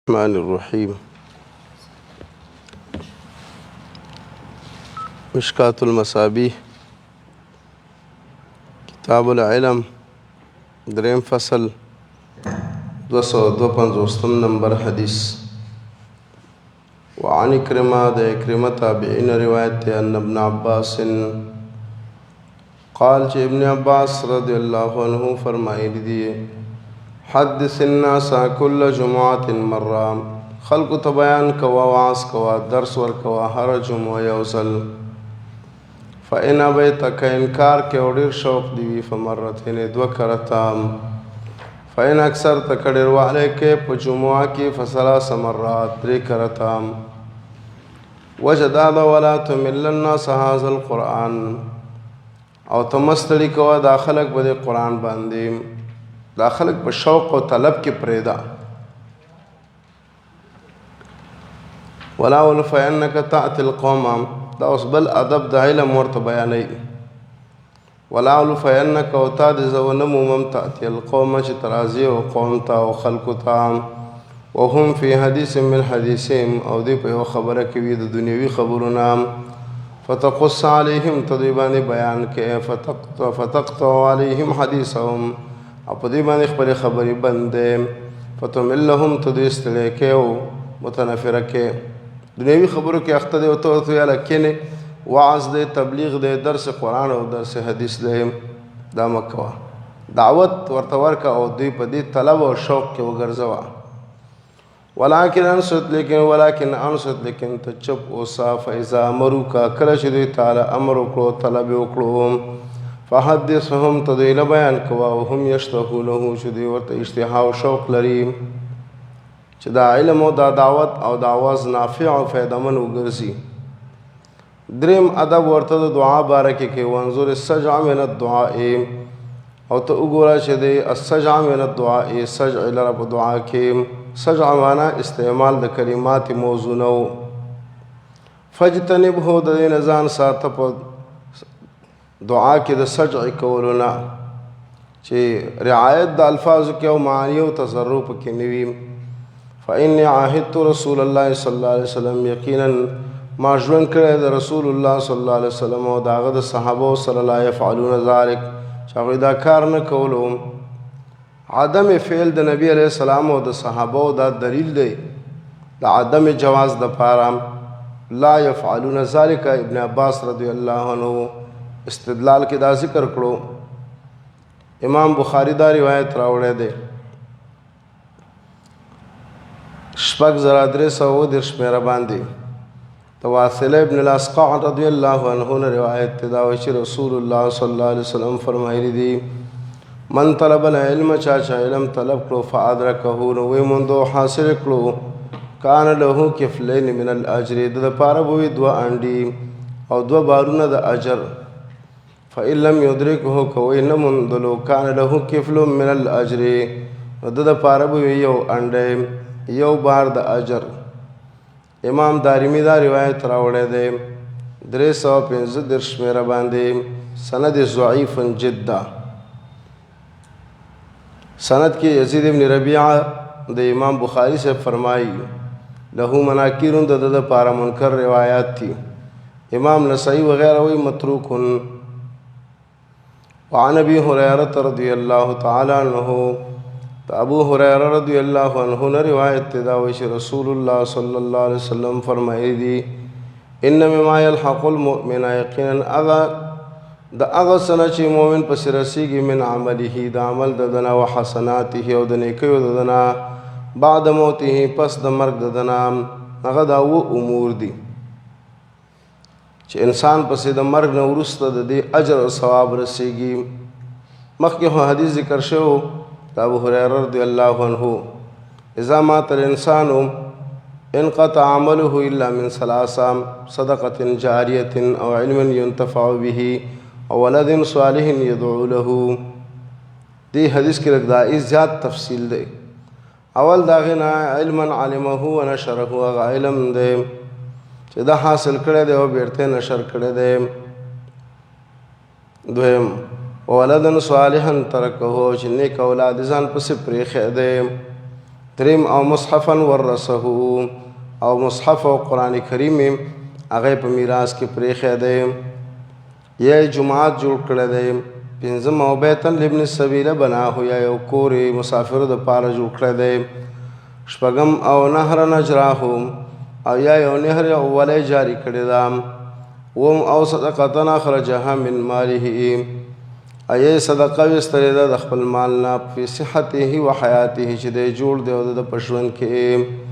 الرحمن الرحيم مشكات المصابيح كتاب العلم دریم فصل 252 نمبر حدیث وعن اکرمہ تابعین روایت ان ابن عباس قال چې ابن عباس رضی اللہ عنہ فرمائی دیئے حدث الناس كل جمعة مرة خلق تبیان کوا واعظ کوا درس ور کوا هر جمعه یوصل فإن ابیت که انکار کے اوڑیر شوق دیوی فمرتین دو کرتام فإن اکثر تکڑیر والے کے پا جمعہ کی فثلاث مرات دری کرتام وجداد ولا تمل الناس هذا القرآن او تمستڑی کوا داخلک بدے قرآن باندیم داخلك بشوق و طلب کی پریدا ولا ولفینک تأتی القوم دا اس بل ادب دا علم ورط بیانی ولا ولفینک و تاد زونمو مم تأتی القوم چی ترازی و قوم تا و خلق تا وهم فی حدیث من حدیثیم او دی پہ خبرکی وید دنیوی خبرنا فتقص علیہم تدیبانی بیان کے فتقطع علیہم حدیثهم اپا دی باندې خپل خبری بندے فتملهم تدیست لیکے و متنفرکے دنیاوی خبرو کے اختہ دے و تو یا لکینے وعظ دے تبلیغ دے درس قرآن و درس حدیث دے دا مکوا دعوت ورطور کا او دی پا دی طلب و شوق کے وگرزوا ولیکن انصت لیکن تچپ اوسا فیضا امرو کا کلش دی تعالی امر اکڑو طلب اکڑو فحدثهم تدیل بیان کوا وهم یشتهونه شدی ورت اشتها و شوق لریم چې دا علم او دا دعوت او دا آواز نافع او فیدمن وګرځي دریم ادب ورته د دعا بارکه کې وانظر السجع من الدعاء او ته وګوره چې د السجع من الدعاء سجع لرب دعا کې سجع معنا استعمال د کلمات موزونه فاجتنبه د نزان ساته په دعا کې د سجع کولنا چې رعایت د الفاظ کې او معانی او تصرف کې نوي فإني عاهدت رسول الله صلی الله علیه وسلم یقینا ما ژوند کړی د رسول الله صلی الله علیه وسلم او داغه د صحابه صلی الله يفعلون ذلك چې هغوی دا کار نه کولو عدم فعل د نبی علیه السلام او د صحابه دا دلیل دی د عدم جواز د پاره لا يفعلون ذلك ابن عباس رضی الله عنه استدلال کې دا ذکر کړو امام بخاری دا روایت راوړی دی شپږ زره درې سوه دېرش شمېره باندې د واصله ابن الاسقع رضی الله عنه نه روایت دی دا وایي چې رسول الله صلی الله علیه وسلم فرمایلی دي من طلب العلم چا علم طلب کړو فادرکه نو وی موندو حاصل کړو کان له کفلین من الاجر د دپاره به وي دوه انډي او دوه بارونه د اجر فإن لم يدركه کوئی نمندلو کان له کفل من الاجر د پاره به یو انډه یو بار د اجر امام دارمی دا روایت راوړی دی 315 شمېره باندې سند ضعیف جدا سند کې یزید ابن ربیعه د امام بخاری سے فرمائی له مناکیر د پاره منکر روایات تھی امام نسائی وغیرہ وی متروک وعن ابی هريرة رضی اللہ تعالی عنہ ابو هريرة رضی اللہ عنہ نے روایت دا ویش رسول اللہ صلی اللہ علیہ وسلم فرمائی دی ان مما يلحق المؤمن یقینا اغا دا اغا سنه چې مومن پس رسیږي من عمله دا عمل ددنا وحسناته او د نیکیو ددنا بعد موته پس د مرګ ددنا هغه دا و امور دي چې انسان پسې د مرګ نه وروسته د دې اجر او ثواب رسیږي مخکې حدیث ذکر شو د ابو هريره رضی الله عنه اذا مات الانسان انقطع عمله الا من ثلاثه صدقه جاريه او علم ينتفع به او ولد صالح يدعو له دې حدیث کې رغدا زیات تفصیل دی اول دا غنا علما علمه ونشره هغه علم دی چې دا حاصل کړی دی او بیرته نشر کړی دی دویم ولدن صالحا ترکه چې نیک اولاد ځان پسې پرېښی دی دریم او مصحفا ورثه او مصحف او قرآن کریم هغه په میراث کې پرېښی دی یا جماعت جوړ کړی دی پنځم او بیتا لابن السبیل بناه یا یو کور مسافرو دپاره جوړ کړی دی شپږم او نهر نجراه او یا یو نهر اولی جاری کړی ده اوم او صدقه اخرجها من ماله ایه صدقه وستری ده د خپل مال نه په صحته و حیاته چې دی جوړ دی او د په ژوند کې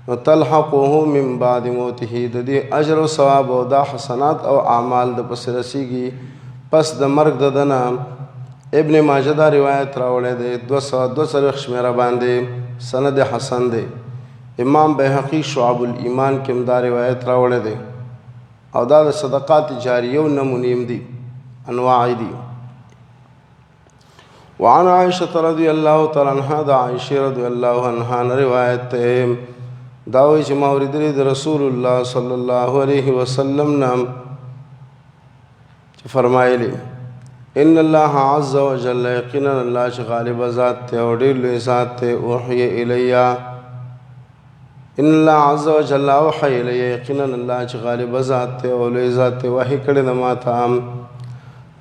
نو تلحقه من بعد موته د دې اجر او ثواب او دا حسنات او اعمال د پسې رسیږي پس د مرګ د دنه ابن ماجه دا روایت راوړی دی 242 شمیره باندې سند حسن دی امام بهقی شعب الایمان کې دا روایت راوړی دی او دا د صدقات جاریه نمونیم دي انواع دي وعن عائشة رضی اللہ تعالی عنہ دا عائشہ رضی اللہ عنہ روایت تے داوی چې ما اوریدلی د رسول الله صلی الله علیه وسلم نام چې فرمایلی ان الله عز وجل یقینا الله چې غالب ذات ته او ډېر لوی ذات ته اوحی الیا ان الله عز وجل اوحی الیا یقینا الله چې غالب ذات ته او لوی ذات ته وحی کړی د ما ته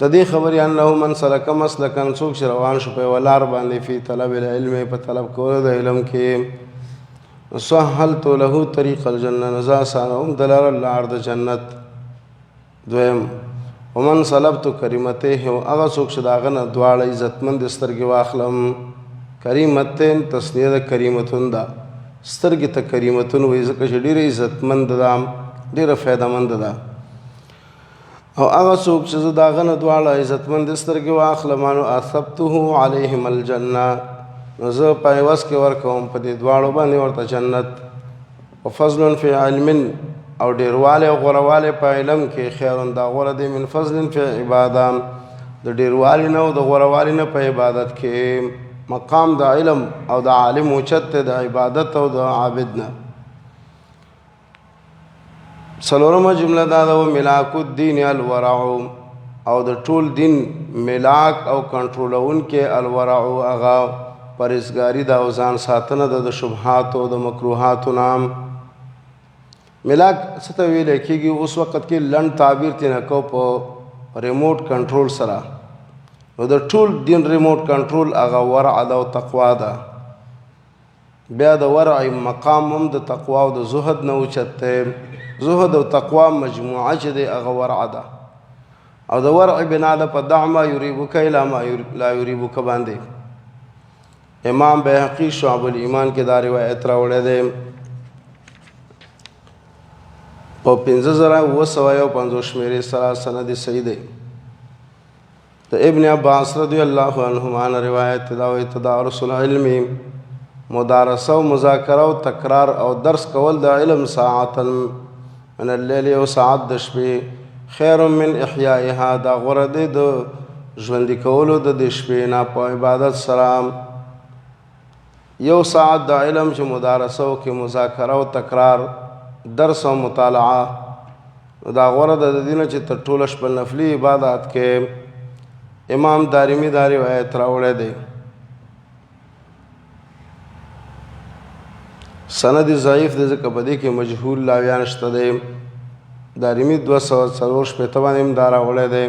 د دې خبرې انه من سلک مسلکا څوک چې روان شو په ولار باندې فی طلب العلم په طلب کولو د علم کې سهلت له طریق الجنه نزا سانهم دلال لار د جنت دویم ومن سلبت کریمته او هغه څوک چې داغه نه دواړه عزتمند سترګې واخلم کریمتین تسنیه د کریمتون دا سترګې ته کریمتون وایي ځکه چې ډېره عزتمند ده ډېره فایدهمند ده او هغه څوک چې زه د هغه نه دواړه عزتمند سترګې واخلم نو اثبته علیهم الجنه نو زه په عوض کې ورکوم په دې دواړو باندې ورته جنت وفضل فی علم او ډېروالی او غوروالی په علم کې خیرون دا غوره دی من فضل فی عباده د ډېروالي نه او د غوروالي نه په عبادت کې مقام د علم او د عالم اوچت دی د عبادت او د عابد نه څلورمه جمله دا ده ملاک الدین الورع او د ټول دین ملاک او کنټرولونکی الورع هغه پرهیزګاري ده او ځان ساتنه ده د شبهاتو او د مکروهاتو نام ملاک څه ته ویلی کېږي اوس وخت کې لنډ تعبیر ترې نه کو په ریموټ کنټرول سره نو د ټول دین ریموټ کنټرول هغه ورع ده او تقوا ده بیا د ورع مقام هم د تقوا او د زهد نه اوچت دی زهد او تقوا مجموعه چې دی هغه ورع ده او د ورع بنا ده په دع ما یریبک الی ما لا یریبک باندې امام بهقی شعب الایمان کې دا روایت راوړی دی په 5950 شمیرې سره سند صحیح دی د ابن عباس رضی الله عنهما روایت دا وایي تدارس العلم مدارسه او مذاکره او تکرار او درس کول د علم ساعتا من الليل او ساعت د شپې خیر من احیائها دا غوره دی د ژوندي کولو د شپې نه په عبادت سره یو ساعت د علم چې مدارسه او کې مذاکره او تکرار درس او مطالعه دا غوره د دینه چې تر ټوله شپه نفلي عبادت کې امام دارمی دا روایت راوړی دی سند ضعیف دی ځکه په دې کې مجهول لاویان شته دی دارمی 204 باندې هم دا راوړی دی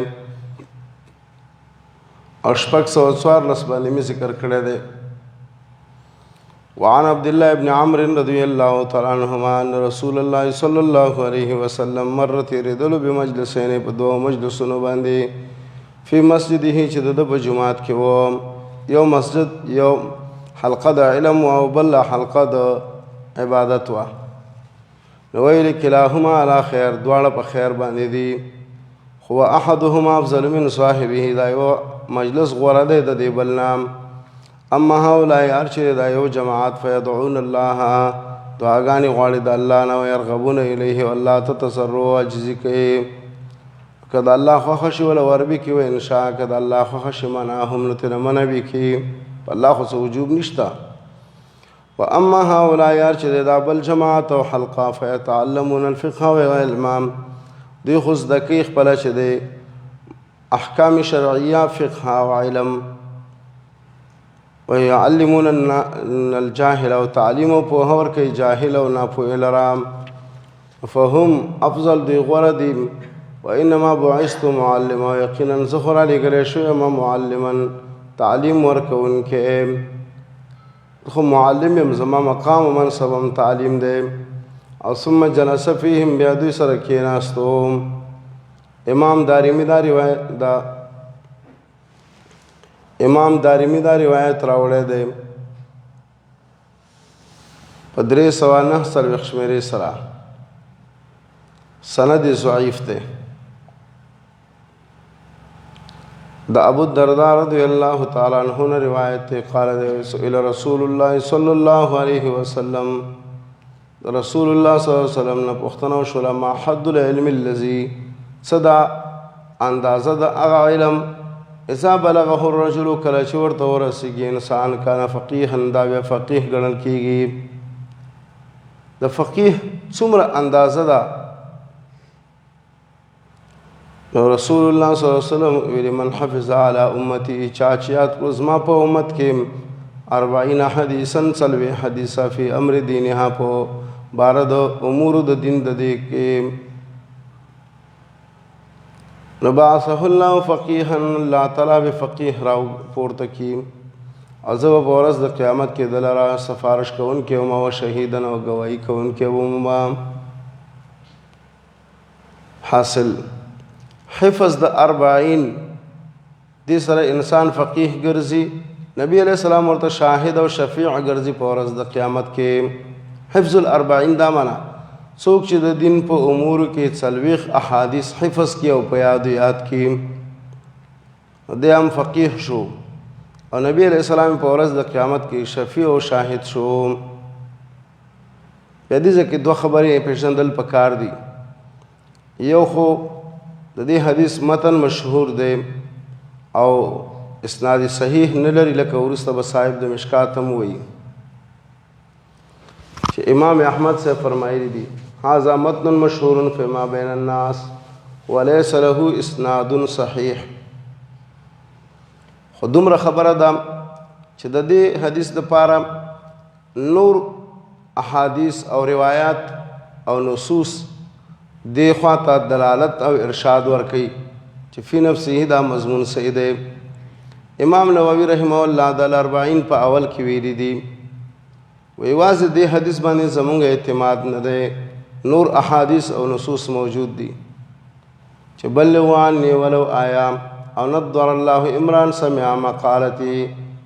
او 614 باندې مې ذکر کړی دی وعن عبد الله بن عمرو رضی الله تعالی عنهما ان رسول الله صلی الله علیه وسلم مرت يردل بمجلسین په دوه مجلسونو باندې فی مسجده چې د جمعات کې و یو مسجد یو حلقه د علم او بل حلقه د عبادت وا نو ویل کلاهما علی خیر دواړه په خیر باندې دي خو احدهما افضل من صاحبه دا یو مجلس غوره دی د دې بل نام اما هؤلاء ارشد دا یو جماعت فیدعون الله دعاګانې غواړي د الله نه ويرغبون الیه والله تتصرف عجزی کوي کله الله خوښ شي ولا وربي کوي و ان شاء کله الله خوښ شي مناهم نتنه منبي کوي الله خو وجوب نشتا واما هؤلاء ارشد دا بل جماعت او حلقه فيتعلمون الفقه والعلم دی خو ذکی خپل شه دی احکام شرعیه فقه او علم ويعلمون الجاهل او تعلیم او په اور کې جاهل او ناپوه لرام فهم افضل دی غوره دي وانما بعثت معلما یقینا زخر علی گله شو ما معلما تعلیم ورکوونکې خو معلم یم زما مقام و منصبم تعلیم دی او ثم جلس فيهم بیا دوی سره کېناستو امام دارمی دا روایت راوړی دی په 309 شمېرې سره سند ضعیف دی د ابو الدرداء رضی الله تعالی عنہ نے روایت ہے قال سئل رسول الله صلی الله علیه وسلم رسول الله صلی الله علیه وسلم نے پوښتنه وشوله ما حد العلم الذي صدا اندازه د هغه علم اذا بلغه الرجل کله چې ورته ورسیږي انسان کان فقیها دا فقیه ګڼل کیږي د فقیه څومره اندازه ده رسول الله صلی الله علیه وسلم ویل من حفظ علی امتی چاچیات زما په امت کې 40 حدیثا سلوی حدیثا فی امر دینها په بارد امور د دین د دې کې نبعثه الله فقیها الله تعالی بفقیه راو پورته کی عذاب ورځ د قیامت کې دلرا سفارش کوونکې او ما شهیدن او گواہی کوونکې او ما حاصل حفظ د 40 دې سره انسان فقیه ګرځي نبی علیہ السلام ورته شاهد او شفیع ګرځي په ورځ د قیامت کې حفظ ال40 دا معنا څوک چې د دین په امور کې 40 احادیث حفظ کی او په یاد کی د هم فقیه شو او نبی علیہ السلام په ورځ د قیامت کې شفیع او شاهد شو په دې ځکه دوه خبرې پیژندل پکار دي یو خو د دې حدیث متن مشهور دی او اسناد صحیح نه لري لکه ورسته به صاحب د مشکات هم وایي چې امام احمد سے فرمایلی دي هذا متن مشهور فيما بين الناس وليس له اسناد صحيح خودمره خبره ده چې د دې حدیث لپاره نور احادیث او روایات او نصوص دی خواته دلالت او ارشاد ورکي چې فی نفسه دا مضمون صحیح دی امام نووي رحمه الله د 40 په اول کې ویلي دي وی واځي دې حدیث باندې زموږ اعتماد نه دی نور احادیث او نصوص موجود دي چې بلغوا عني ولو آیا او نضر الله عمران سمع مقالتي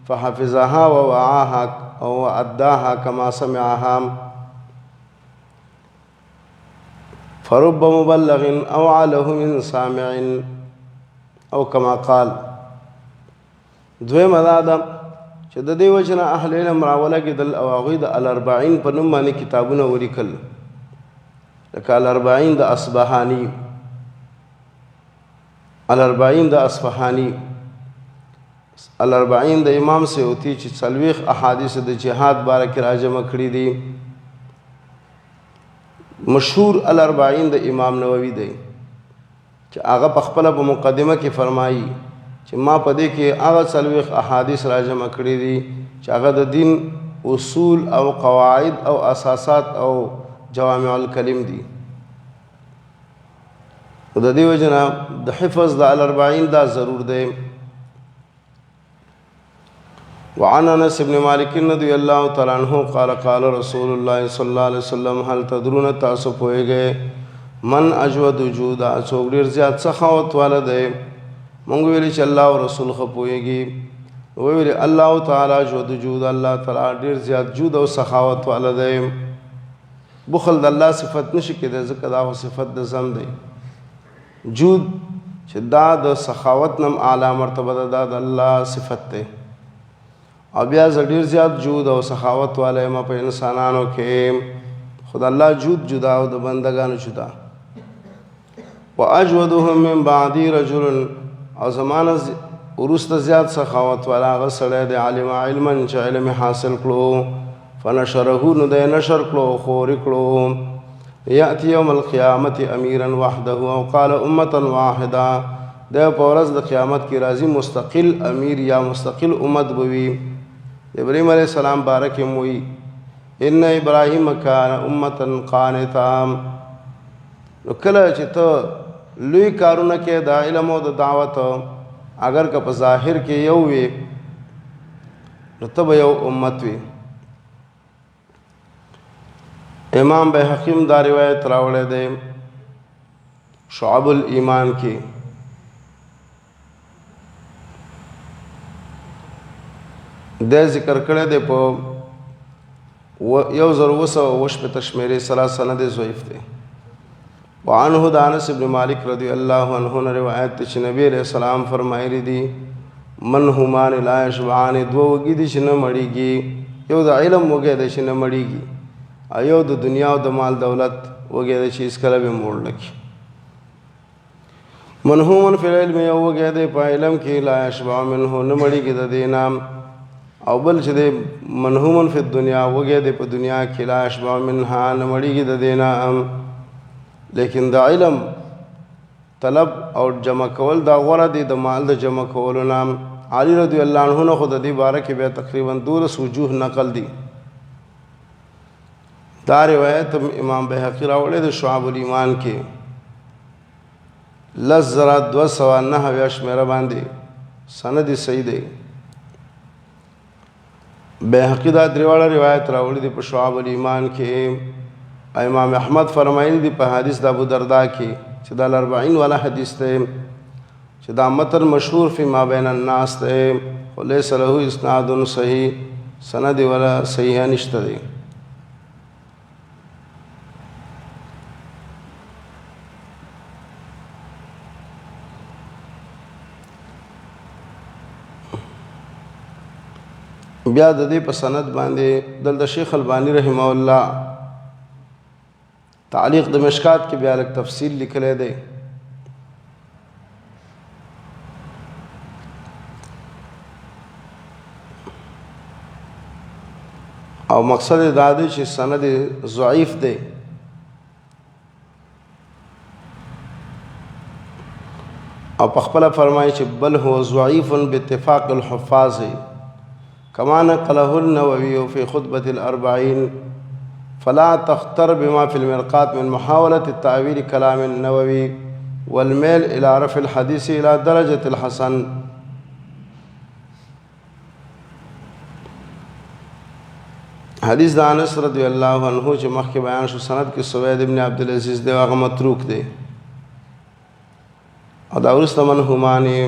فحفظها ووعاها او اداها كما سمعها فرب مبلغ او عله من سامع او كما قال دوی مدادم چې د دې وجنه اهل علم راوله کې د اواغید ال40 په نوم باندې کتابونه ولیکل لکه ال40 د اصبهانی ال40 د اصفهانی ال40 د امام سیوطی چې 40 احادیث د جهاد باره کې راجمع کړي دي مشهور ال40 د امام نووي دی چې هغه په خپل په مقدمه کې فرمایي چې ما په دې کې هغه 40 احادیث راجمع کړي دي چې هغه د دین اصول او قواعد او اساسات او جوامع الکلم دي د دې وجنه د حفظ د ال40 دا ضرور دی وعن انس بن مالك رضي الله تعالى عنه قال قال رسول الله صلى الله عليه وسلم هل تدرون تاسو پوهیږئ من اجود وجودا څوک ډیر زیات سخاوت والا دی مونږ ویل چې الله او رسول خو پوهیږي ویل الله تعالی اجود وجود الله تعالی ډیر زیات جود او سخاوت والا دی بخل د الله صفت نشي کېدای ځکه دا صفت د زم دی جود چې دا د سخاوت نم اعلی مرتبه ده د الله صفت ده او بیا ډیر زیات جود او سخاوت والے ما په انسانانو کې خدای الله جود جدا او د بندگانو جدا واجودهم من بعدي رجل او زمانه ورست زیات سخاوت والا غسړی د عالم علما چې علم حاصل کړو فنشره نو د نشر کړو خور کړو یاتی یوم القیامت امیرا وحده او قال امه واحده د پورز د قیامت کی راضی مستقل امیر یا مستقل امت بوي ابراهیم علیہ السلام بارک موئی ان ابراهیم کان امتا قانتا. نو کله چې ته لوی کارونه کې د علم او د دعوت اگر که په ظاهر کې یو وي نو ته به یو امت وي. امام بحقیم دا روایت راوړی دی شعب الایمان کې. د ذکر کړی دی په 1900 شمیرې سره سند ضعیف دی. وعنه د انس بن مالک رضی الله عنه نه روایت دی چې نبی علیہ السلام فرمایلی دي من همان لا یشبعان، دو وږي دي چې نه مړیږي، یو د علم وږی دی چې نه مړیږي، یو د دنیا او د مال دولت وږی دی چې هېڅکله به موړ نه کړي. منهومن فی العلم، یو وږی دی په علم کې لا یشبع منه، نه مړیږي د دې نام. او بل چې دی منهومن فی الدنیا، وږی دی په دنیا کې لا یشبع منها، نه مړیږي د دې نام. لیکن د علم طلب او جمع کول دا غوره دی د مال د جمع کولو نام. علی رضی الله عنه نه خو د دې باره کې بیا تقریبا 12 وجوه نقل دي. دا روایت امام بحقی راوړی د شعب الایمان کې 10209 شمیره باندې سند صحیح دی. بحقی دا درواړه روایت راوړی دی په شعب الایمان کې. امام احمد فرمایلی دی په حدیث د ابو دردا کې چې دا 40 والا حدیث دی چې دا متن مشهور فی ما بین الناس دی وليس له اسناد صحیح، سند ولا صحیح نشته دی. بیا د دې په سند باندې دلته شیخ البانی رحمه الله تعلیق د مشکات کې بیا لږ تفصیل لیکلی دی. او مقصد دا دی چې سند ضعیف دی. او په خپله فرمایي چې بل هو ضعیف باتفاق الحفاظ كما نقله النووي في خطبة الأربعين، فلا تختر بما في المرقات من محاولة التأويل كلام النووي والميل إلى رفع الحديث إلى درجة الحسن. حدیث د انس رضی الله عنه چې مخکې بیان شو سند کې سوید ابن عبدالعزیز دی، هغه متروک دی. او دا وروسته منهومانې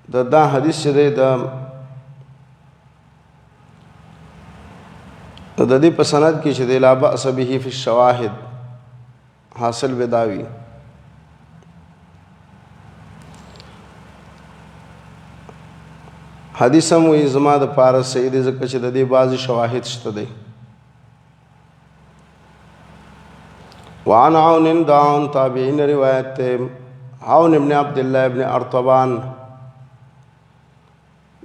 دا حدیث چې دی د دې په سند کې چې دی لا بأس به فی الشواهد حاصل بداوی. حدیث هم وی زما د پاره صحیح دی ځکه چې د دې بعضې شواهد شته دی. وعن عون دا عون تابعین روایت ته عون ابن عبدالله ابن ارطبان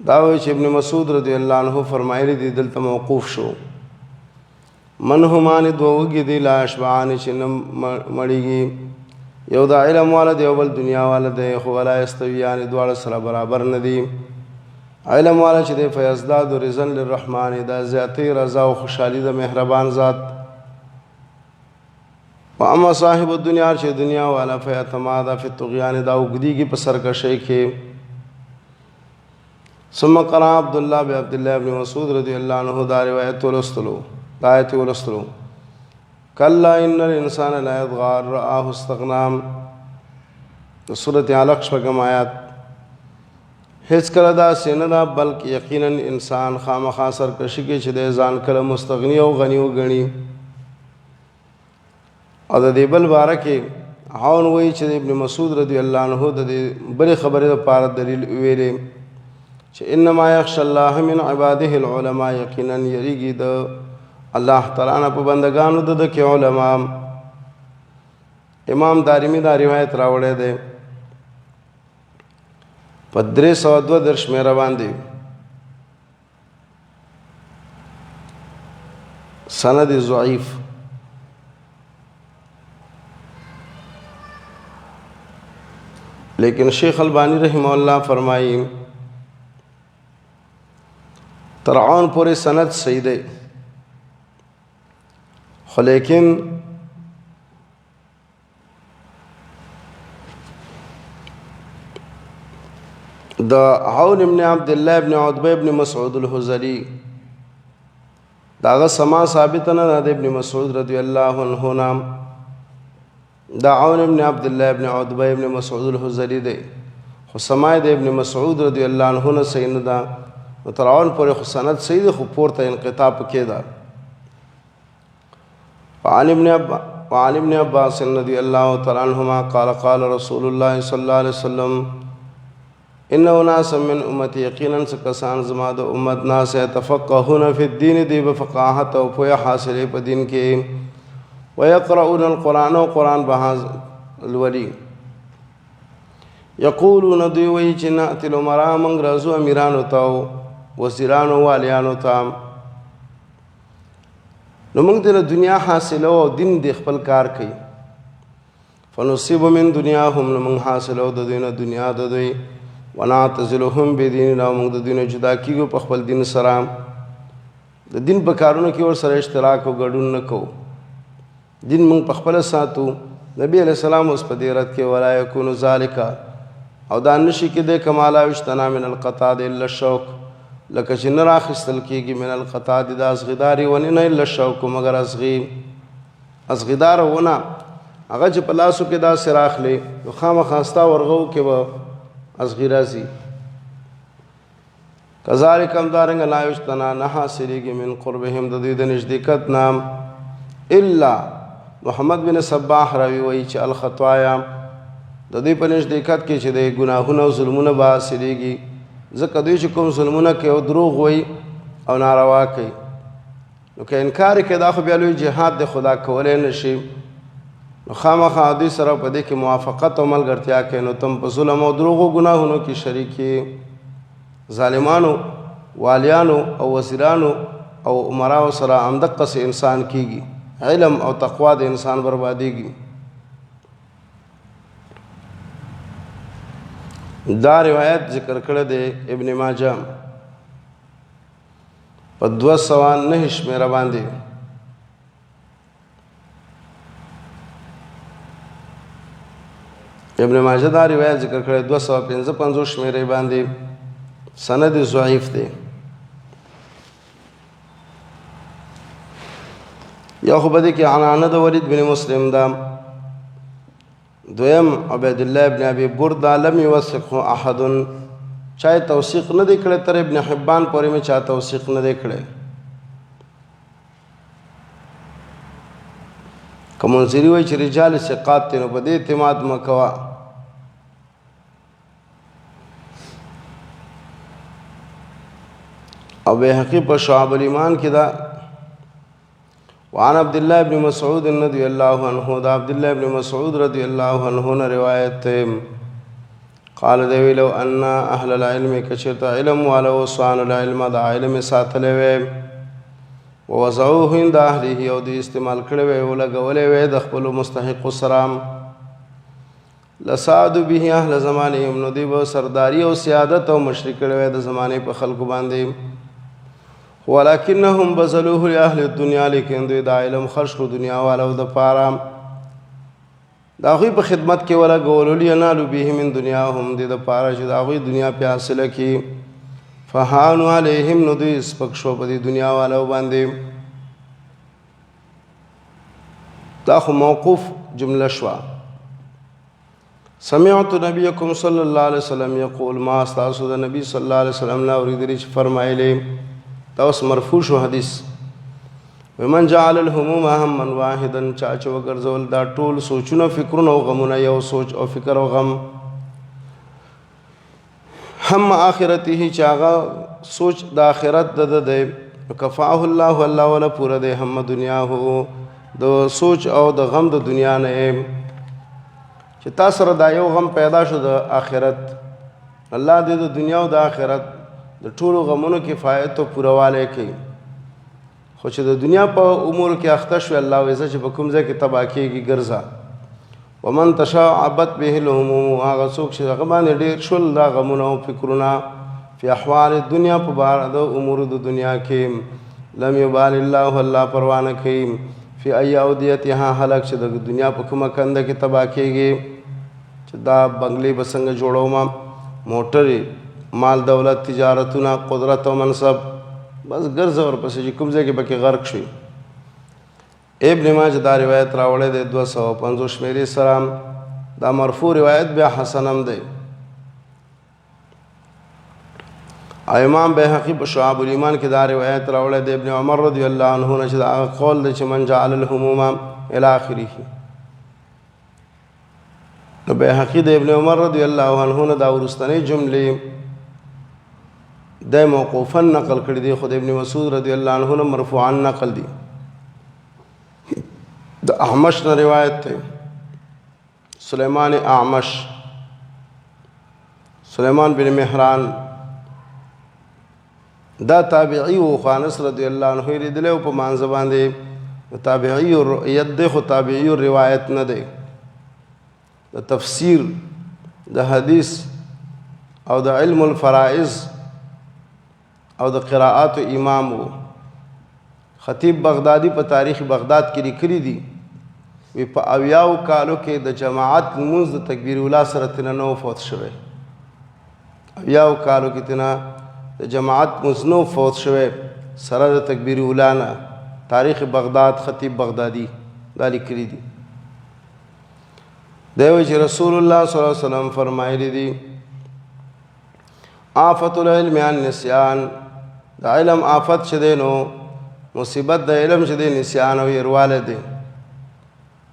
دا وی چې ابن مسعود رضی الله عنه فرمایلی دی دلته موقوف شو منهمان دو وږي دي لا یشبعان چې نه مړیږي، یو د علم والا دی او بل دنیا والا دی، خو ولا یستویان دواړه سره برابر نه دي. علم والا چې دی فیزداد رضا للرحمن، دا زیاتې رضا او خوشحالي د مهربان ذات. و اما صاحب الدنیا چې دنیا والا فیتمادا فی الطغیان، دا اوږدیږي په سرکشۍ کې. ثم قرأ عبدالله بعبدالله ابن مسعود رضی الله عنه دا روایت ولستلو آیت ولستلو کلا ان الانسان لا یطغى ان رآه استغنى، سورۃ علق شپږم آیات. هیڅ کله داسې نه ده بلکې یقینا انسان خامخا سرکشي کې چې دی ځان کله مستغني او غني وګڼي. او د دې بل باره کې عون وایي چې ابن مسعود رضی الله عنه د دې بلې خبرې دپاره دلیل ویلې چې انما یخشى الله من عباده العلماء، یقینا یریږي د الله تعالی نه په بندگانو د کې علما. امام دارمی دا روایت راوړی دی په 302 شمیره باندې سند ضعیف. لیکن شیخ البانی رحمہ اللہ فرمائی ترعون پورې سند صحیح دی خو لیکن د عون ابن عبدالله ابن عتبہ ابن مسعود الحزلی داغه سما ثابت نه د ابن مسعود رضی الله عنه نام دا عون ابن عبدالله ابن عتبہ ابن مسعود الحزلی دی خو سما د ابن مسعود رضی الله عنه نه صحیح نه ده نو تر عون پورې خو سند صحیح دی خو پورته انقطاع پکې ده وعن ابن عباس رضی الله تعالی عنهما قال قال رسول الله صلی الله علیه وسلم ان اناس من امتی یقینا کسان زما د امت ناس يتفقهون فی الدین دی بفقاهت او پوهه حاصله په دین کې ويقرؤون القرآن او قرآن بهاز الولی یقولون دی وی چې نأتی الامراء من رازو امیرانو ته وزیرانو والیانو ته نو موږ د دنیا حاصله او دین د خپل کار کوي فنصيب من دنیاهم نو موږ حاصله او د دنیا د دوی ونعتزلهم بدیننا موږ د دین جدا کیږو په خپل دین سره د دین په کارونو کې ور سره اشتراک او ګډون نه کوو دین موږ په خپل ساتو نبی علیہ السلام اوس په دې رات کې ولا یکون ذالک او دا نشي کې د کمال او اشتنا من القطاع الا الشوق لکه چې نه راخستل کېږي من القطاع د اصغداري ونه نه الا الشوق مگر اصغدار ونه هغه چې په لاسو کې دا سراخ لې نو خامخاستا ورغو کې به اصغرازي کذالک هم دارنګ لا یشتنا نه حاصلېږي من قربهم د دوی د نزدېکت نام الا محمد بن صباح راوي وایي چې الخطایا د دوی په نزدېکت کې چې د ګناهونو او ظلمونه به حاصلېږي ځکه دوی چې کوم ظلمونه کوي او دروغ وایي او ناروا کوي نو که انکار یې کوي دا خو بیا لوی جهاد د خدا کولی نه شي نو خامخا دوی سره په دې کې موافقت او ملګرتیا کوي نو تم په ظلم او دروغو ګناهونو کې شریک یې ظالمانو والیانو او وزیرانو او عمراو سره همدقسې انسان کیږي علم او تقوا د انسان بربادیږي دا روایت ذکر کړه د ابن ماجه په 209 شمیره باندې ابن ماجه دا روایت ذکر کړه 255 شمیره باندې سند ضعیف دی یا خو بده کې عنانه د ولید بن مسلم دا دویم عبید الله ابن ابي برده لم يوثقه احد چا توثیق نه دی کړی تر ابن حبان پورې مې چا توثیق نه دی کړی کومنځري وایي چې رجال ثقات ته نو په دې اعتماد مکوا او بهقي په شعب الایمان کې دا وعن عبد الله بن مسعود رضی الله عنه دا عبد الله بن مسعود رضی الله عنه نے روایت قال دی لو ان اهل العلم کشت علم ولو صان العلم دا علم ساتلې و ووضعوه عند اهله او د استعمال کړي و لګولې و د خپل مستحق السلام لسعد به اهل زمانهم نو دی و سرداری او سیادت او مشرک کړي و د زمانه په خلق باندې ولكنهم بذلوه لاهل الدنيا لیکن دوی د علم خرج کو دنیا والو د پاره دا غوی په خدمت کې ولا ګولول ینالو به من دنیاهم د پاره چې دا غوی دنیا په حاصله کې فهان علیهم نو دوی سپک شو په دنیا والو باندې دا خو موقوف جمله شوا سمعت نبیکم صلی الله علیه وسلم یقول ما استاسو د نبی صلی الله علیه وسلم لا اوریدلی فرمایلی دا اوس مرفوع شو حدیث ومن جعل الهموم هما واحدا چاچ وګرځول دا ټول سوچونه فکرونه او غمونه یو سوچ او فکر او غم هم اخرته چاغه سوچ د اخرت د کفاه الله الله ولا پورا د هم دنیا هو د سوچ او د غم د دنیا نه چې تاسو را دا یو غم پیدا شو د اخرت الله دې د دنیا او د اخرت د ټولو غمونو کفایت او پورواله کوي خو چې د دنیا په امور کې اخته شو الله وایي چې په کوم ځای کې تباہ کېږي ګرځا ومن تشعبت به الهموم هغه څوک چې هغه باندې ډېر شول دا غمونه او فکرونه فی احوال الدنیا په بار د امور د دنیا کې لم یبال الله الله پروا نه کوي فی ای اودیتها هلاک چې د دنیا په کومه کنده کې تباه کېږي چې دا بنگلې به څنګه جوړوم موټرې مال دولت تجارتونه قدرت او منصب بس ګرځه ورپسې چې کوم ځای کې پکې غرق شي. ابن ماجه دا روایت راوړی دی 250 شمیرې سره. دا مرفوع روایت بیا حسن هم دی. امام بیهقی په شعب الایمان کې دا روایت راوړی دی ابن عمر رضی الله عنه نه چې دا قول دی چې من جعل الهموم الی اخره. نو بیهقی د ابن عمر رضی الله عنه نه دا ورستنی جملې د موقوفا نقل کړي دي خو د ابن مسعود رضی الله عنه نه مرفوعا نقل دي. د احمش نه روایت ده سلیمان اعمش سلیمان بن مهران دا تابعی و خانس رضی الله عنه ریدل او په مانځ باندې تابعی رؤیت ده خو تابعی روایت نه ده. د تفسیر د حدیث او د علم الفرائض او د قراءات امام و. خطیب بغدادی په تاریخ بغداد کې لیکلي دي وی په اویاو کالو کې د جماعت لمونځ د تکبیر اولا سره تنه نو فوت شوی. اویاو کالو کې تنه د جماعت لمونځ نو فوت شوی سره د تکبیر اولا نه. تاریخ بغداد خطیب بغدادی دا لیکلي دي. دی چې رسول الله صلی الله علیه وسلم فرمایلی دي آفت العلم النسیان د علم آفت چې دی نو مصیبت د علم چې دی نسیان او هیروالی دی.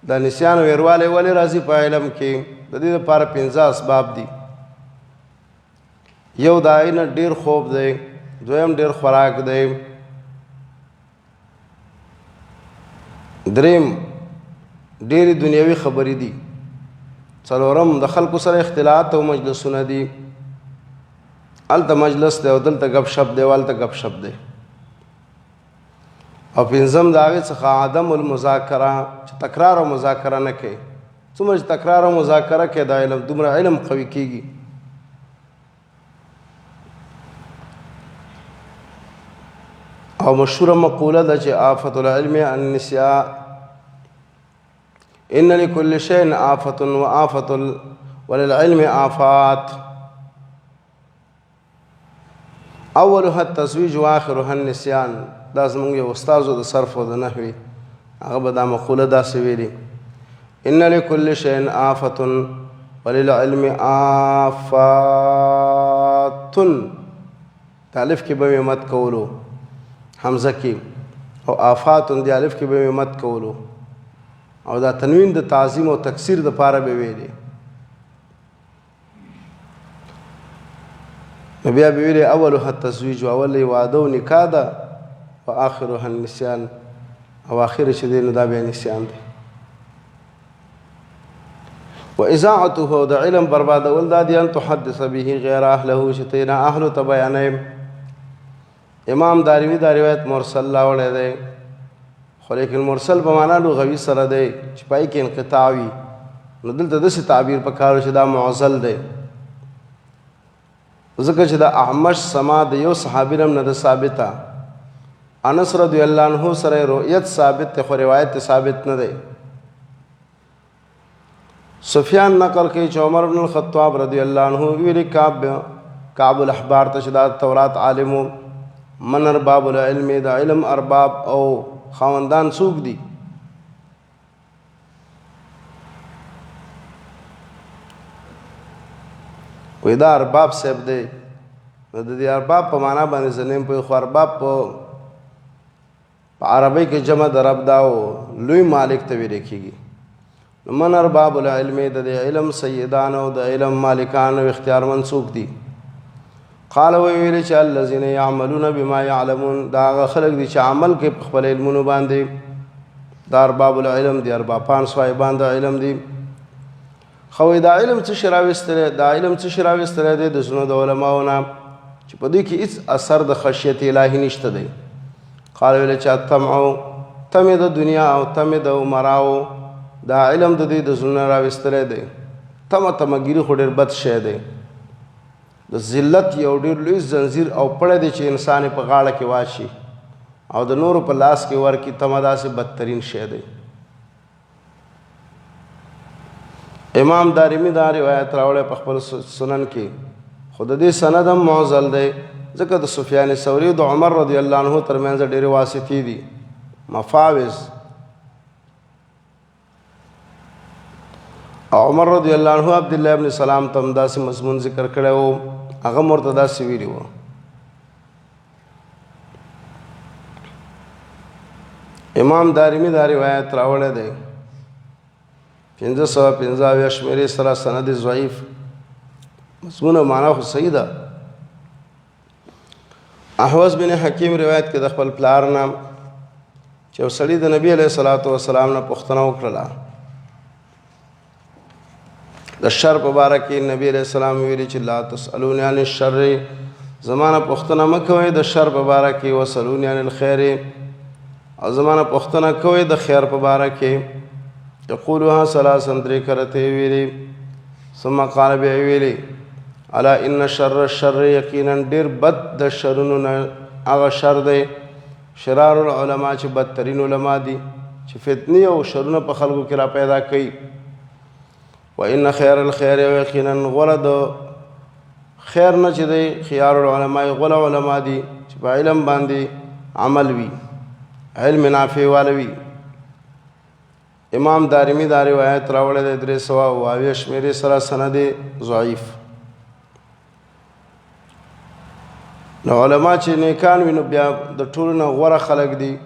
دا نسیان او هیروالی ولې راځي په علم کې؟ د دې لپاره 15 اسباب دي. یو دا نه ډیر خوب دی، دویم ډیر خوراک دی، دریم ډیری دنیوي خبرې دي، څلورم د خلکو سره اختلاط او مجلسونه دي. هلته مجلس دی او دلته گپ شپ دی او هلته گپ شپ دی. او پنځم د هغې څخه عدم المذاکره چې تکرار او مذاکره نه کوي. څومره چې تکرار او مذاکره کوي دا علم دومره علم قوي کېږي. او مشهوره مقوله ده چې آفت العلم النسیان ان لكل شيء آفة وآفة وللعلم آفات اولها التزویج واخرها النسیان. دا زمونږ یو استازو د صرف او د نحوي هغه به دا مقوله داسې ویلي ان لكل شيء آفة وللعلم آفات. الف کې به مد کولو حمزه کې او آفات دی الف کې به مد کولو او دا تنوین د تعظیم او تکثیر د پاره به ویلي. بیا به ویلي اولها التزویج اول واده او نکاح ده و آخرها النسیان او آخر چې دی نو دا بیا نسیان دی. و اذاعته د علم بربادول دا دی ان تحدث به غیر اهله چې ته نه اهلو ته بیانې. امام داروی دا روایت مرسل راوړی دی خو لیکن مرسل په معنا لغوي سره دی چې پای کې انقطاع وي. نو دلته داسې تعبیر پکار چې دا معضل دی ځکه چې د اعمش سما د یو صحابي هم نه ده ثابته. انس رضی الله عنه سره رؤیت ثابت ده خو روایت ثابت نه دی. سفیان نقل کوي چې عمر بن الخطاب رضی الله عنه ویلي کعب الاحبار ته چې دا تورات عالم من ارباب العلم د علم ارباب او خاوندان څوک دي؟ وی دا ارباب صاحب دی. نو د دې ارباب په معنا باندې زه نه پوهېږم خو ارباب په عربۍ کې جمع د رب دا او لوی مالک ته ویل کېږي. نو من ارباب العلم د دې علم سیدان او د علم مالکان او اختیارمند څوک دي؟ قال ویل چې الذين يعملون بما يعلمون دا هغه خلک دي چې عمل کوي په خپل علمونو باندې. دا ارباب العلم دي، اربابان صاحبان د علم دي. خو دا علم څه شی راوستلی؟ دا علم څه شی راوستلی دی د زړونو د علماو نه چې په دې کې هېڅ اثر د خشیت الهي نشته دی. قال ویل چې الطمع تمې د دنیا او تمې د عمراو دا علم د دې د زړونو راوستلی دی. تمه تمهګیري خو ډېر بد شی دی. د ذلت یو ډېر لوی زنځیر او پړی دی چې انسان یې په غاړه کې واچي او د نورو په لاس کې ورکړي، تمه داسې بدترین شی دی. امام دارمی دا روایت راوړی په خپل سنن کې، خو د دې سند هم معضل دی ځکه د سفیان ثوری او د عمر رضی الله عنه ترمنځ ډېرې واسطې دي، مفاوض. او عمر رضی الله عنه عبدالله ابن سلام ته هم داسې مضمون ذکر کړی و، هغه هم ورته داسې ویلي و. امام دارمی دا روایت راوړی دی 555 شمیرې سره، سند ضعیف، مضمون او معنا خو صحیح ده. احوص بن حکیم روایت کې د خپل پلار نام چې یو سړي د نبی علیه الصلاۃ والسلام نه پوښتنه وکړله د شر په باره کې. نبی علیه السلام ویلي چې لا تسألوني عن الشر، زمانه پوښتنه مه کوئ د شر په باره کې، وسألوني عن الخیر، او زمانه پوښتنه کوئ د خیر په باره کې. یقولها ثلاثا، درې کرته ویلي. ثم قال بیا ویلي الا ان شر الشر، یقینا ډېر بد د شرونو نه هغه شر دی شرار العلماء چې بدترین علما دي چې فتنې او شرونه په خلکو کې را پیدا کوي. وان خیر الخیر، یقینا غوره د خیر نه چې دی خيار العلماء، غوره علما دي چې په علم باندې عمل وي، علم نافع والوي. امام دارمی دا روایت راوړی دی 322 شمیرې سره، سند ضعیف. نو علما چې نیکان وي نو بیا د ټولو نه غوره خلک دي،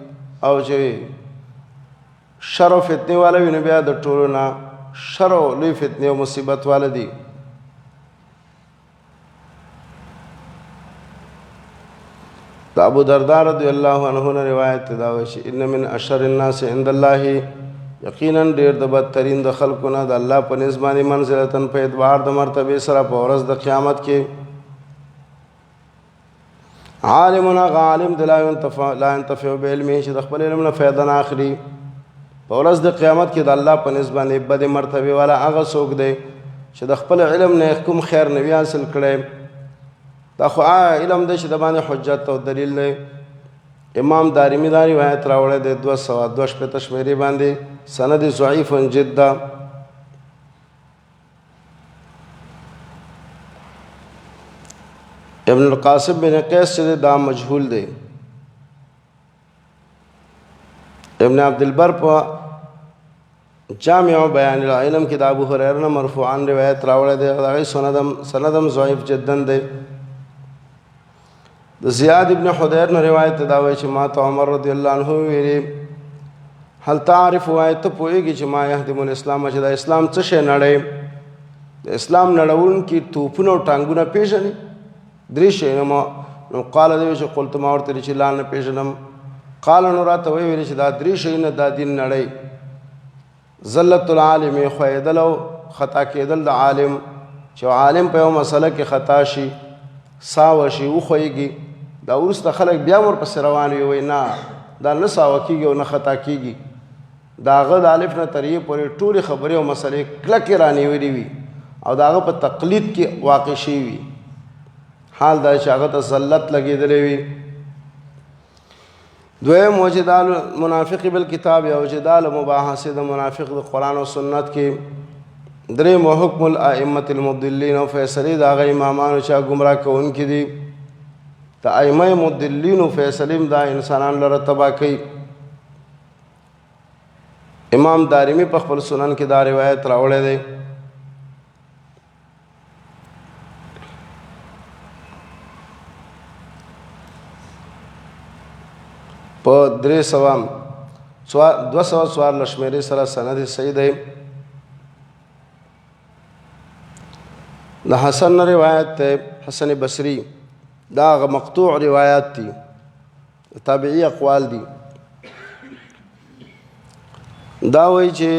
او چې شر او فتنې والا وي نو بیا د ټولو نه شر او لوی فتنې او مصیبت والا دي. د ابو درداء رضی الله عنه نه روایت دا وایي چې ان من اشر الناس عند الله، یقینا ډېر د بدترین د خلکو نه د الله په نسبت باندې منزلتن په اعتبار د مرتبه سره په ورځ د قیامت کې عالمنا عالم لا ينتفع بعلمه، چې د خپل علم نه فایده نه اخلي. په ورځ د قیامت کې د الله په نسبت باندې بد مرتبه والا هغه څوک دی چې د خپل علم نه کوم خیر نه وي حاصل کړی. دا خو علم دی چې د باندې حجت او دلیل دی. امام دارمی دا روایت راوړی دی 222 شمیرې باندې، سند ضعیف جدا. ابن القاسم بن قیس چې دا مجهول دی. ابن عبدالبر په جامع بیان العلم کې د ابو هریره نه مرفوعا روایت راوړی دی، هغه سندم ضعیف جدا دی. د زیاد ابن حدیر نه روایت دا وایي چې ما ته عمر رضی الله عنه ویلي هل تعرف، وایي ته پوهېږي چې ما یهدم الاسلام، چې د اسلام څه شی نړۍ، د اسلام نړوونکي توپونه او ټانګونه پېژني؟ 3 شیونه. نو قال دی چې قلت ما ورته چې لا نه پېژنم. قال نو راته ویلي چې دا 3 شیونه دا دین نړۍ: ذلت العالم، خویدل او خطا کېدل د عالم، چې عالم په یو مسله کې خطا شي ساوه شي وخویږي، دا وروسته خلک بیا ورپسې روان وي نه دا نه ساوه کېږي او نه خطا کېږي. د هغه د الف نه تر یې پورې ټولې خبرې او مسلې کلکې رانیولې وي او د هغه په تقلید کې واقع شوي وي. حال دا چې هغه ته ذلت لګېدلی وي. دویم وجدال منافق بالکتاب، یا وجدال مباحثه د منافق د قرآن او سنت کې. دریم حکم الائمة المضلین، او فیصلې د هغه امامانو چې ګمراه کوونکي دي. د ائمه مضلینو فیصلې دا انسانان لره تباه کوي. امام دارمی په خپل سنن کې دا روایت راوړی دی. په 214 شمیرې سره سند صحیح دی. د حسن روایت ته حسن بصری، دا مقطوع روایات دي، تابعی اقوال دي. دا وایي چې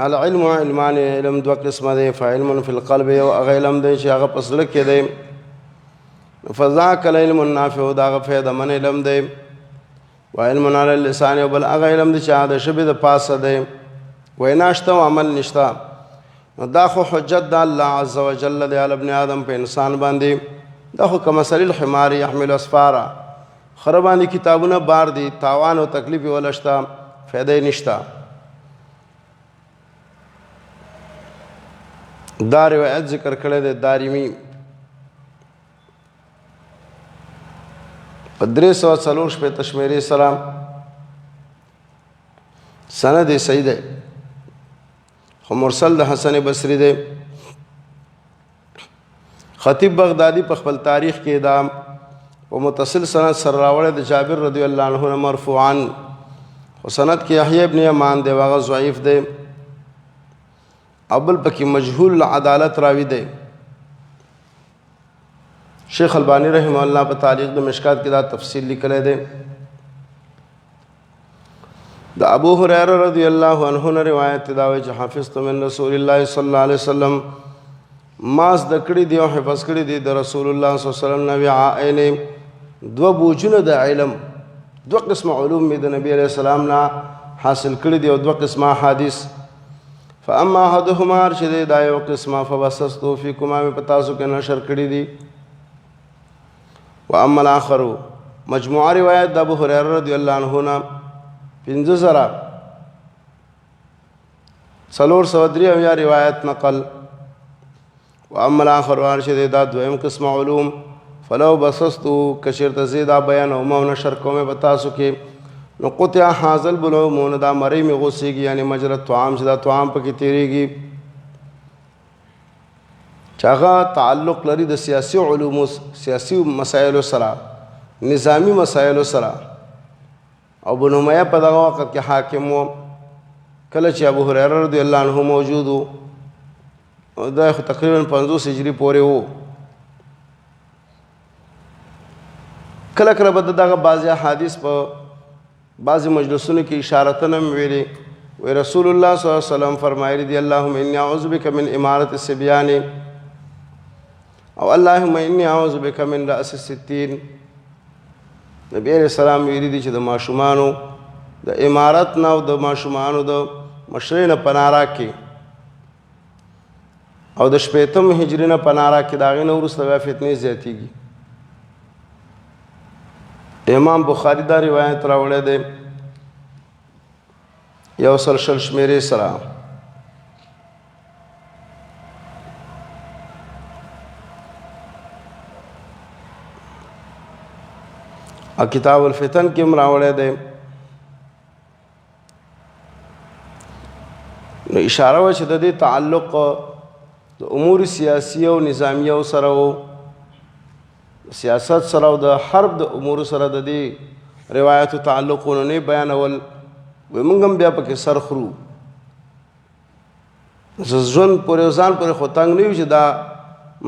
العلم علمان، علم 2 قسمه دی، فعلم فی القلب، یو هغه علم دی چې هغه په زړه کې دی، فذاک العلم النافع، دا هغه فایده من علم دی. وعلم علی اللسان، او بل هغه علم دی چې د ژبې د پاسه دی، وینا شته او عمل نشته. دا خو حجت د الله عز وجل دی علی ابن آدم په انسان باندې. دا خو کمثل الحمار یحمل اسفارا، خره باندې کتابونه بار دي، تاوان او تکلیف یې وله شته، فایده یې نشته. دا روایت ذکر کړی دی دارمی په 304 شمیرې سره، سند یې صحیح دی خو مرسل د حسن بصري دی. خطیب بغدادي په خپل تاریخ کې دا په متصل سند سره راوړی د جابر رضی الله عنه مرفوعا، خو سند کې یحیی ابن یمان دی، هغه ضعیف دی. اول پکې مجهول العدالت راوی دی. شیخ البانی رحمه الله په تعلیق د مشکات کې دا تفصیل لیکلی دی. د ابو هریره رضی الله عنه نه روایت دا وایي چې حافظت من رسول الله صلی الله علیه وسلم، ما زده کړي دي او حفظ کړي دي د رسول الله صلی الله علیه وسلم نه وعاءین، دوه بوجونه د علم، دوه قسم علوم مې د نبی علیه السلام نه حاصل کړي دي او دوه قسمه حدیث. فاما احدهما ارشد دا یو قسمه فبسستو فیکما مې په تاسو کې نشر کړي دي. واما الاخر مجموعه روایت د ابو هریره رضی الله عنه نه 5,403 یا روایت نقل. واما الاخر ارشد دا دویم قسم علوم فلو بسستو کشرت زیدا بیان او ما نشر کومه په تاسو کې نو قطع حاصل بلومون دا مری میں غوسیږي، یعنی مجرد طعام چې دا طعام پکې تیریږي، چاغه تعلق لري د سیاسي علوم، سیاسي مسایلو سره، نظامی مسایلو سره. او بن امیہ په دغه وخت کې حاکم و، کله چې ابو هریره رضی الله عنه موجود و، دا خو تقریبا 50 هجری پورې و. کله کله به دغه بعضې احادیث په بعضې مجلسونو کې اشارتن هم ویلي، وی رسول الله صلی الله علیه وسلم فرمایلی دی اللهم انی اعوذ بک من امارة الصبیان او اللهم انی اعوذ بک من رأس الستین. نبی علیہ السلام ویلی دی چې د ماشومانو د امارت نه او د ماشومانو د مشرۍ نه پناه راکړي او د 15 هجري نه پناه راکړي، د هغې نه وروسته بیا فتنې زیاتېږي. امام بخاری دا روایت راوړی دی 100 شمیرې سره. کتاب الفتن کې هم راوړی دی. نو اشاره وه چې د دې تعلق د امور سیاسیه او نظامیه سره و، سیاست سره او د حرب د امور سره د دې روایتو تعلقونه نه بیانول. وی موږ هم بیا پکې سر خورو، ژوند پورې او ځان پورې خو تنګ نه یو چې دا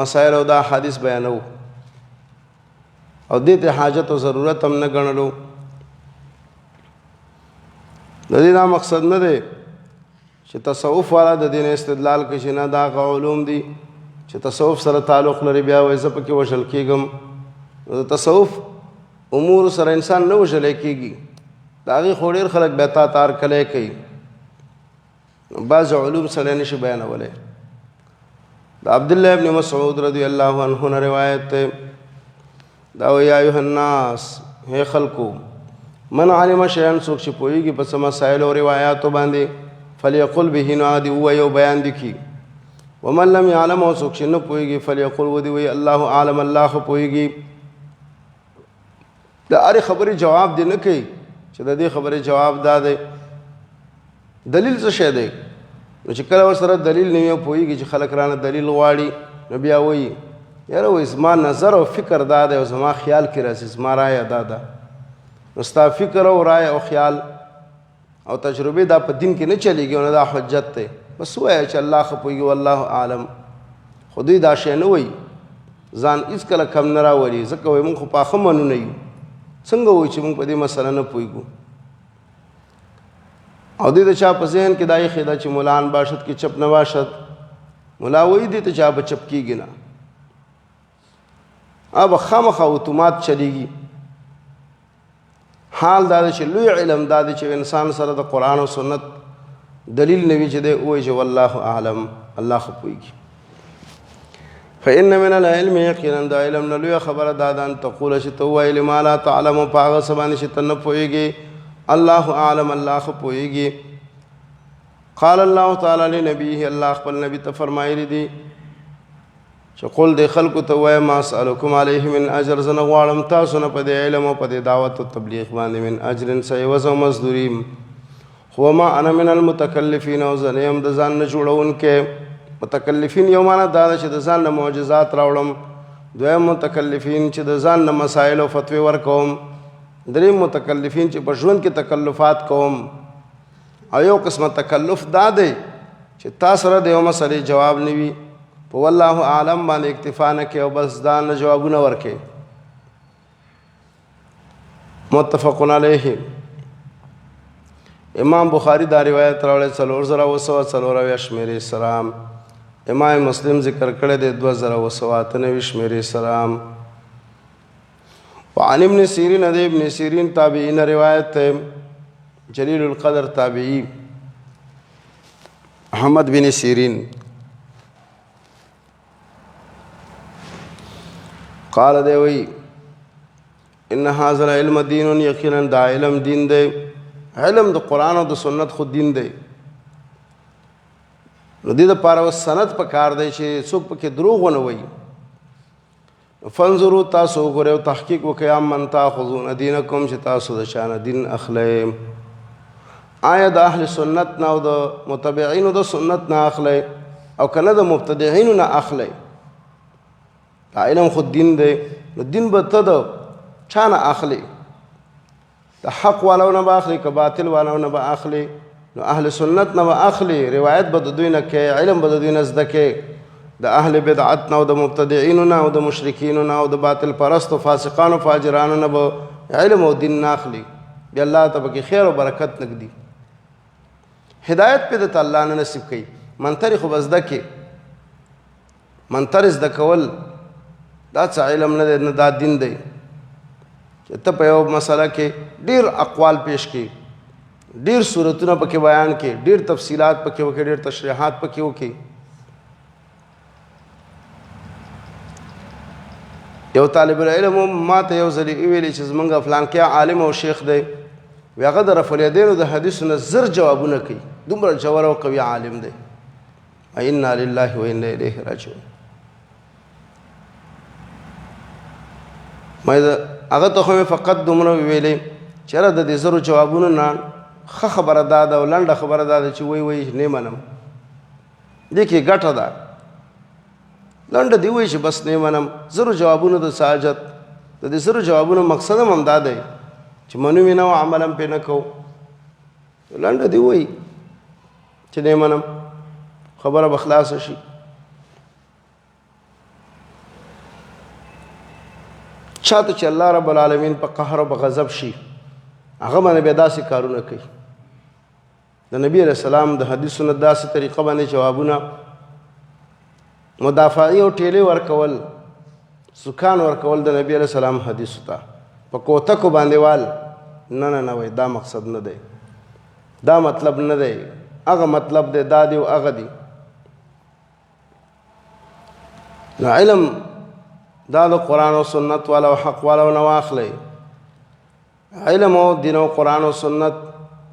مسایل او دا حدیث بیانو او دې ته حاجت او ضرورت هم نه ګڼلو. د دې دا مقصد نه دی چې تصوف والا د دین استدلال کوي چې نه دا هغه علوم دي چې تصوف سره تعلق لري، بیا وایي زه پکې وژل کېږم. د تصوف امور سره انسان نه وژلی کېږي، د هغې خو ډېر خلک بیا تار کلی کوي. بعض علوم سره نشي بیانولی. د عبدالله ابن مسعود رضی الله عنه نه روایت دی، دا وایي یا ایها الناس، ہے خلکو، من علم شیئا څوک چې پوهېږي په څه مسایلو او روایاتو باندې فلیقل به، نو هغه دې ووایي او بیان دې کړي. ومن لم یعلم، او څوک چې نه پوهېږي فلیقل ودې وایي الله اعلم، الله خو پوهېږي. د هرې خبرې جواب دې نه کوي چې د دې خبرې جواب دا دی. دلیل څه شی دی؟ نو چې کله ورسره دلیل نه وي او پوهېږي چې خلک رانه دلیل غواړي، نو بیا وایي یاره وایي زما نظر او فکر دا دی او زما خیال کې راځي، زما رایه دا ده. نو ستا فکر او رایه او خیال او تجربې دا په دین کې نه چلیږي او نه دا حجت دی. بس ووایه چې الله ښه پوهېږي والله اعلم. خو دوی دا شی نه وایي، ځان هېڅکله کم نه راولي، ځکه وایي موږ خو پاخه منونه یو، څنګه وایي چې موږ په دې مسله نه پوهېږو. او دې د چا په ذهن کې دا ایښې ده چې ملان باشد کې چپ نه باشد. ملا وایي دې ته چا به چپ کېږي نه، اب خامخا اتومات چلیږي. حال دا دی چې لوی علم دا دی چې انسان سره د قرآن او سنت دلیل نه وي چې دی ووایي چې والله اعلم، الله ښه پوهېږي. فإن من العلم یقینا د علم نه لویه خبره دا ده ان تقول چې ته ووایې ما لا تعلم په هغه څه باندې چې ته نه پوهېږې الله اعلم الله ښه پوهېږي. قال الله تعالی لنبیه الله خپل نبي ته فرمایلی دي چې قل د خلکو ته وایه ما اسألکم علیه من اجر زه نه غواړم تاسو نه په دې علم او په دې دعوت او تبلیغ باندې من اجر څه عوض او مزدوري خو ما انا من المتکلفین او زه نه یم د ځان نه جوړونکی. متکلفین یو معنی دا ده چې د ځان نه معجزات راوړم، دویم متکلفین چې د ځان نه مسایل او فتوی ورکوم، دریم متکلفین چې په ژوند کې تکلفات کوم، او یو قسمه تکلف دا دی چې تا سره د یو مسلې جواب نه وي په والله اعلم باندې اکتفا نه کوې او بس ځان نه جوابونه ورکوې. متفق علیه. امام بخاری دا روایت راوړی 4994 شمیرې سلام. امام مسلم ذکر کړی دی 2298 شمیرې سلام. وعن ابن سیرین د ابن سیرین تابعین روایت ہے، جلیل القدر تابعی محمد بن سیرین قال دی وی ان هذا العلم دین یقینا دا علم دین دی. علم د قرآن او د سنت خود دین دی. نو دې دپاره اوس سند په کار دی چې څوک پکې دروغ ونه وایي. فانظروا تاسو وګورئ او تحقیق وکړئ عمن تاخذون دینکم چې تاسو د چا نه دین اخلئ. آیا د اهل سنت نه او د متبعینو د سنت نه اخلئ او که نه د مبتدعینو نه اخلئ. دا علم خود دین دی. نو دین به ته د چا نه اخلي؟ د حق والو نه به اخلي که باطل والو نه به اخلي؟ نو اهل سنت نه به اخلي، روایت به د دوی نه کوې، علم به د دوی نه زده کوې. د اهل بدعت نه او د مبتدعینو نه او د مشرکینو نه او د باطل پرستو فاسقانو فاجرانو نه به علم او دین نه اخلي. بیا الله ته پکې خیر او برکت نږدي، هدایت پې درته الله نه نصیب کوي. منترې خو به زده کې، منتر زده کول دا څه علم نه دی، نه دا دین دی چې ته په یو مسله کې ډېر اقوال پیش کړي، ډېر صورتونه پکې بیان کړي، ډېر تفصیلات پکې وکړي، ډېر تشریحات پکې وکړي. یو طالب العلم ما ته یو ځلې ویلي چې زمونږ فلانکي عالم او شیخ دی، وی هغه د رفع الیدینو د حدیثو نه زر جوابونه کوي، دومره جوور او قوي عالم دی. انا لله و انا الیه راجعون. هغه ته خو مې فقط دومره ویلې چې یاره د دې زرو جوابونو نه ښه خبره دا ده او لنډه خبره دا ده چې وایي نه منم، دې کې ګټه ده. لنډه دی وایي چې بس نه منم، زرو جوابونو د څه حاجت؟ د دې زرو جوابونو مقصد هم دا دی چې منو مې نه او عمل هم پرې نه کوو. لنډه دی وایي چې نه منم، خبره به خلاصه شي. چاته چې الله رب العالمین په قهر او په غضب شي هغه باندې بیا داسې کارونه کوي. د نبی علیه السلام د حدیثونو داسې طریقه باندې جوابونه، مدافعی او ټیلې ورکول، سکان ورکول د نبی علیه السلام حدیثو ته په کوتکو باندې وال. نه نه نه وایي دا مقصد نه دی، دا مطلب نه دی، هغه مطلب دی، دا دی او هغه دی. نو علم دا د قرآن او سنت والا او حق والا او نه واخلئ. علم او دین او قرآن او سنت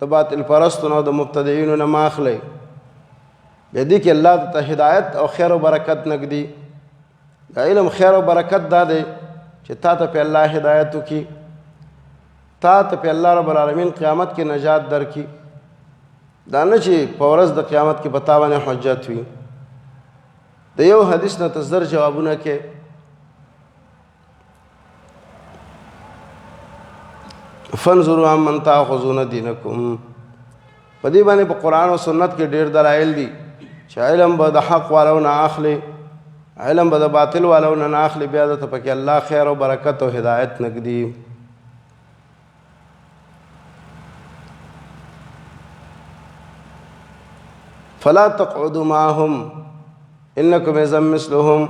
د باطل پرستو نه او د مبتدعینو نه مه اخلئ. بیا دې کې الله ته هدایت او خیر او برکت نږدي. د علم خیر او برکت دا دی چې تا ته په الله هدایت وکړي، تا ته په الله رب العالمین قیامت کې نجات درکړي. دا نه چې په ورځ د قیامت کې په تا باندې حجت وي. د یو حدیث نه ته زر جوابونه کې. فانظروا عمن تاخذون دینکم. په دې باندې په قرآن او سنت کې ډېر دلایل دي چې علم به د حق والو نه اخلي، علم به د باطل والو نه اخلي. بیا درته پکې الله خیر او برکت او هدایت نږدي. فلا تقعدوا معهم انکم اذا مثلهم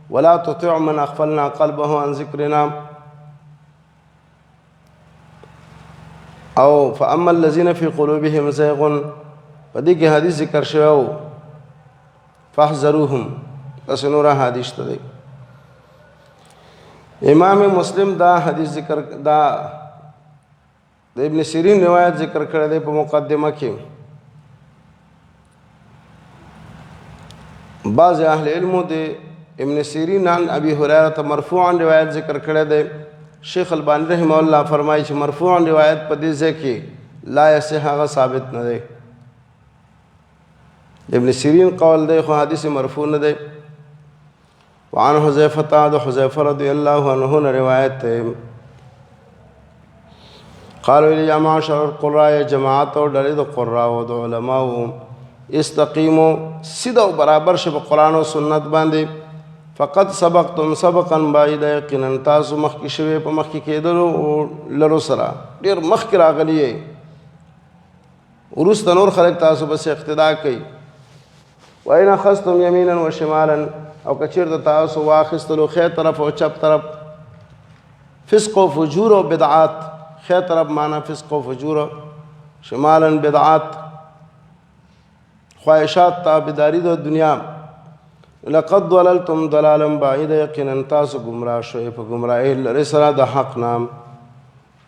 ولا تطع من اغفلنا قلبه عن ذکرنا او فاما الذين في قلوبهم زيغ. په دې کې حدیث ذکر شوی فاحذروهم، داسې نور حدیث ته دی. امام مسلم دا حدیث ذکر دا د ابن سیرین روایت ذکر کړی دی په مقدمه کې. بعض اهل علمو د ابن سیرین عن ابي هريره مرفوعا روایت ذکر کړی دی. شیخ البانی رحمه الله فرمایي چې مرفوعا روایت په دې ځای کې لا یصح هغه ثابت نه دی. ابن سیرین قول دی خو حدیث مرفوع نه دی. وعن حذیفه رضی الله عنه روایت ہے قالوا یا معاشر القراء جماعت او ډلې د قراء او د علماء استقیموا سیده او برابر شپ قرآن او سنت باندې فقط سبقتم سبقا بعیدا یقینا تاسو مخکې شوي په مخکې کېدلو لرو سره ډېر مخکې راغلي یې وروسته نور خلک تاسو بس اقتدا کوي. وإن أخذتم يمينا وشمالا او کچیر د تاسو واخستلو خیر طرف او چپ طرف فسق و فجور و بدعات خیر طرف معنی فسق و فجور شمالا بدعات خواہشات تابعداری د دنیا لقد ضللتم ضلالا بعیدا یقینا تاسو گمراه شوئ په گمراهی لرې سره د حق نام.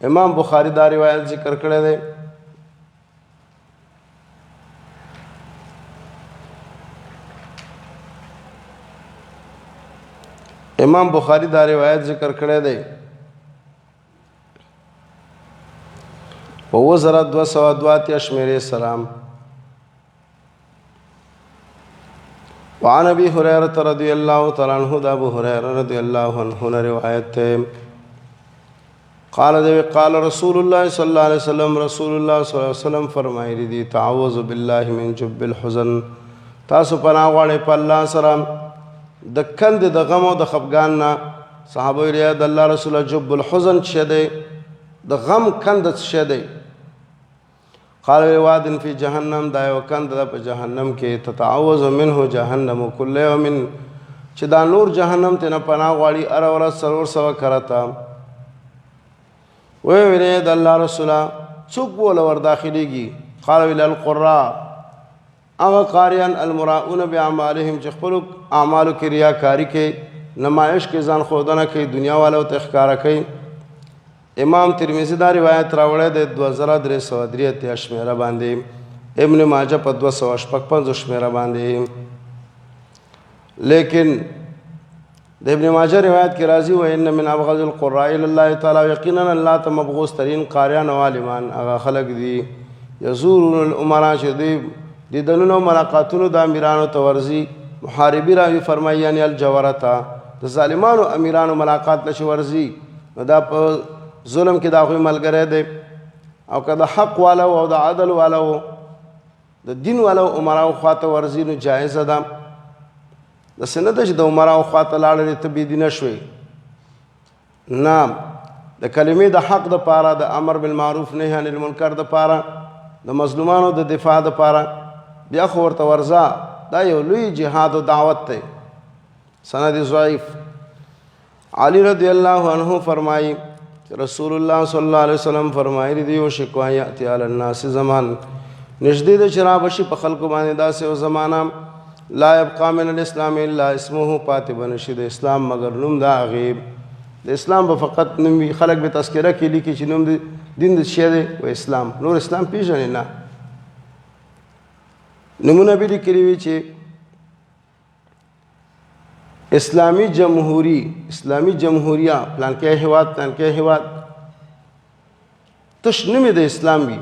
امام بخاری دا روایت ذکر کړی دی. امام بخاری دا روایت ذکر کړی دی په 2202 شمیرې سلام. وعن ابي هريره رضي الله تعالى عنه دا ابو هريره رضي الله عنه روایت ہے قال رسول الله صلى الله عليه وسلم رسول الله صلى الله عليه وسلم فرمایلی دی تعوذ بالله من جب الحزن تاسو پناه غواړئ په الله سره د کند د غم او د خفګان نه. صحابه رضی الله رسول جب الحزن څه دی د غم کند څه دی. قال واد فی جهنم دا یو کند په جهنم کې تتعوذ منه جهنم كل يوم چې دا نور جهنم ته نه پناه غواړي ار اور سرور سوا کرتا. وی ویل د الله رسول څوک بوله ور داخليږي. قال الى القراء اغا قاریان المراؤون باعمالهم چې خپل اعمالو کې ریاکاری کوي نمایش کې ځان خودنه کوي دنیا والو ته ښکارا کوي. امام ترمذی دا روایت راوړی د 2303 شمیره باندې ابن ماجه په 255 شمیره باندې. لیکن د ابن ماجه روایت کې راځي و ان من ابغض القراء الى الله تعالی یقینا الله ته مبغوث ترین قاریان او عالمان هغه خلق دي یزورون الامراء چې د دلونو ملاقاتونو د امیرانو تورزی. محاربی راوی فرمایي یعنی الجورتا د ظالمانو امیرانو ملاقات لشي ورزی نو دا په ظلم کې دا خو ملګری دی او که د حق والا او د عدل والا او د دین والا عمراو خواته ورزی نو جایز ده. د سنت چې د عمراو خواته لاړې ته بی دینه شوي نه د کلمې د حق د پاره د امر بالمعروف نهی عن المنکر د پاره د مظلومانو د دفاع د پاره بیا خو ورته ورزا دا یو لوی جهاد او دعوت دی. سند ضعیف. علی رضی الله عنه فرمایي رسول الله صلی الله علیه وسلم فرمایلی دی او شکوا یاتی علی الناس زمان نږدې د شراب شي په خلکو باندې داسې او زمانہ لا يبقى من الاسلام الا اسمه پاتې بنشي د اسلام مگر نوم دا غیب د اسلام به فقط نوم خلک به تذکرہ کې لیکي چې نوم د دین د شی دی او اسلام نور اسلام پیژنې نه. نمونه به لیکلي وي چې اسلامی جمهوریه پلانکې هیواد تش نوم د اسلام وي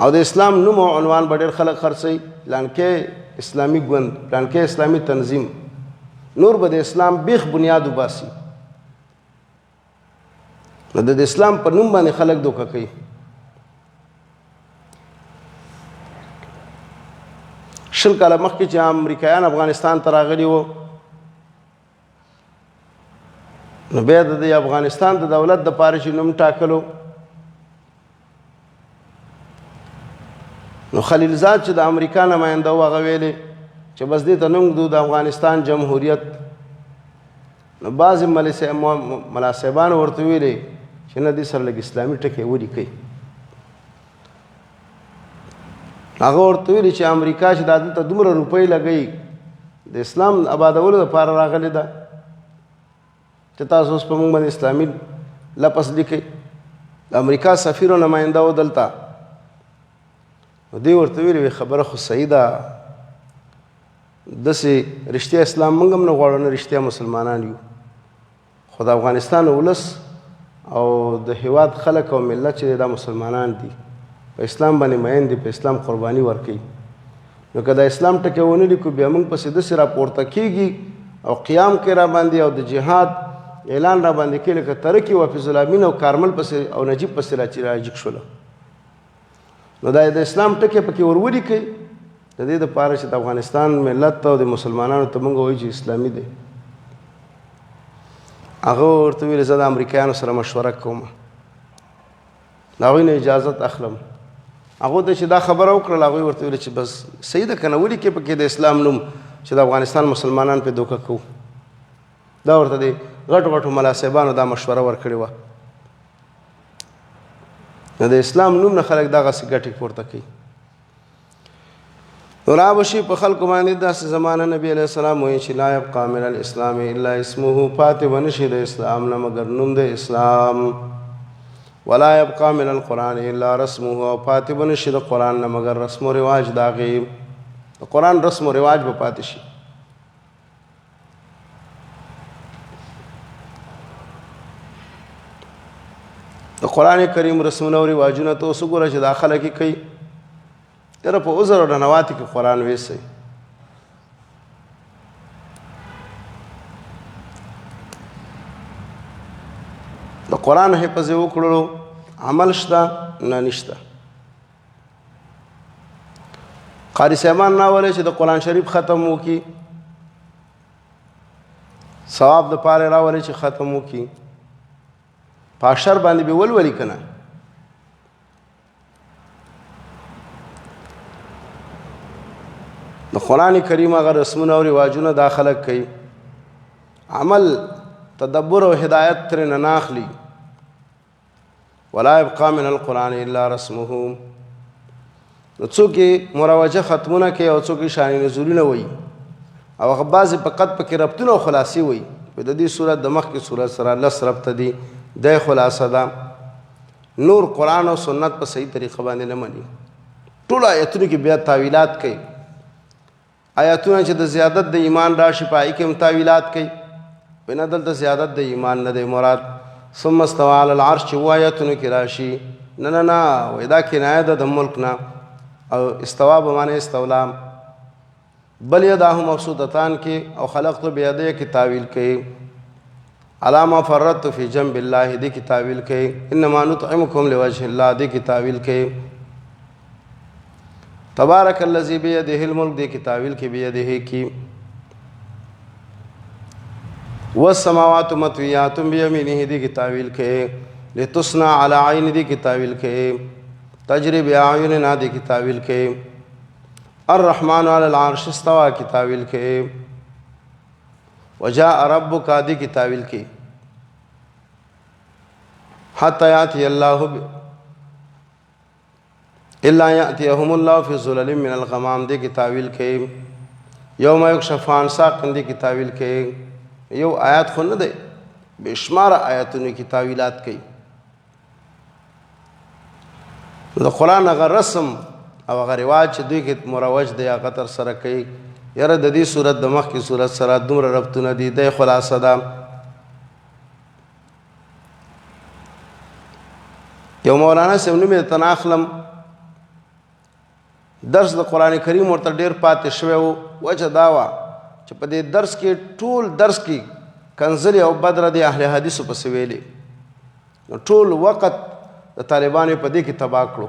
او د اسلام نوم او عنوان به ډېر خلک خرڅوي پلانکې اسلامي ګوند پلانکې اسلامي تنظیم نور به د اسلام بیخ بنیاد وباسي. نو د اسلام په نوم باندې خلک دوکه کوي. شل کاله مخکې چې امریکایان افغانستان ته راغلي وو نو بیا د افغانستان د دولت د پاره چې نوم ټاکلو نو خلیلزاد چې د امریکا نماینده و هغه ویلې چې بس دې ته نوم ږدو د افغانستان جمهوریت. نو بعضې ملاسبانو ورته ویلې چې نه دې سره لږ اسلامي ټکي ولیکئ. هغه ورته ویلي چې امریکا چې دا دلته دومره روپۍ لګوي د اسلام آبادولو دپاره راغلې ده چې تاسو اوس په موږ باندې اسلامي لفظ لیکئ. د امریکا سفیر او نماینده و دلته، دوی ورته ویلي وي خبره خو صحیح ده، داسې رښتیا اسلام موږ هم نه غواړو نه رښتیا مسلمانان یو، خو د افغانستان ولس او د هیواد خلک او ملت چې دا مسلمانان دي، په اسلام باندې مین دي، په اسلام قرباني ورکوي. نو که د اسلام ټکی ونه لیکو بیا موږ پسې داسې راپورته کېږي او قیام کې را باندې او د جهاد اعلان را باندې کې لکه ترکي و حفیظ الامین او کارمل پسې او نجیب پسې راجګ شوله. نو دا د اسلام ټکی پکې ور ولیکئ د دې دپاره چې د افغانستان ملت او د مسلمانانو ته موږ وایو چې اسلامي دی. هغه ورته ویل زه د امریکایانو سره مشوره کوم، د هغوی نه اجازت اخلم. هغو ته چې دا خبره وکړله هغوی ورته ویل چې بس صحیح ده که نه ولیکې پکې د اسلام نوم چې د افغانستان مسلمانان پې دوکه کوو. دا ورته د غټو غټو ملا صاحبانو دا مشوره ورکړې وه. نو د اسلام نوم نه خلک دغسې ګټې پورته کوي. نو را به شي په خلکو باندې داسې زمانه نبي علیه السلام وایي چې لا یبقى من الاسلام الا اسمه، پاتې به نه شي د اسلام نه مګر نوم د اسلام. ولا يبقى من القرآن الا رسمه، او پاتې به نه شي د قرآن نه مګر رسم و رواج د هغې. د قرآن رسم و رواج به پاتې شي. د قرآن کریم رسمونه او رواجونه ته اوس وګوره چې دا خلک یې کوي، یاره په عذر او ننواتې کې قرآن ویسئ. د قرآن حفظ یې وکړلو عمل شته نه نشته. قاري صاحبان راولئ چې د قرآن شریف ختم وکړي، ثواب دپاره یې راولئ چې ختم وکړي، په اشر باندې به ولولي که نه. د قرآن کریم هغه رسمونه او رواجونه دا خلک کوي، عمل تدبر او هدایت ترې نه اخلي. ولا يبقى من القرآن الا رسمه. نو څوک یې مروجه ختمونه کوي او څوک یې شان نزولونه وایي او هغه بعضې فقط پکې ربطونه او خلاصې وایي. د دې صورت د مخکې صورت سره لس ربطه دي، دی خلاصه ده. نور قرآن او سنت په صحیح طریقه باندې نه مني. ټولو آیتونو کې بیا تاویلات کوي. آیتونه چې د زیادت د ایمان راشي په هغې کې هم تاویلات کوي. وایي نه دلته زیادت د ایمان نه دی مراد، ثم استوى علی العرش چې اووه آیتونو کې راشي. نه نه نه، وایي دا کنایه ده د ملک نه، او استوا به معنی استولا. بل یداه مبسوطتان کې او خلقت بیدیه کې تاویل کوي. علامہ فرطت فی جنب اللہ دی کی تاویل کوي. انما نطعمکم لوجه اللہ دی کی تاویل کوي. تبارک الذی بیدہ الملک دی کی تاویل کی بیدہ کی. والسماوات مطویات بیمینہ دی کی تاویل کوي. لتصنع علی عین دی کی تاویل کوي. تجری باعیننا دی کی تاویل کوي. الرحمن علی العرش استوى کی تاویل کوي. وجاء ربک دی کی تاویل کی. حتی یاتی اللہ الا یاتیہم اللہ فی ظلل من الغمام دی کی تاویل کی. یوم یکشف عن ساق دی کی تاویل کی. یو آیات خو نه دی، بشمار آیاتونو کی تاویلات کی. د قرآن هغه رسم او هغه رواج چې دوی کې مروج دی هغه تر سره کوي. یاره د دې صورت د مخکې صورت سره دومره ربطونه دي، دی خلاصه ده. یو مولانا صاحب نوم یې ته نه اخلم، درس د قرآن کریم ورته ډېر پاتې شوی و. وجه دا وه چې په دې درس کې ټول درس کې کنځلې او بدره د اهل حدیثو پسې ویلې. نو ټول وخت د طالبانو په دې کې تباه کړو.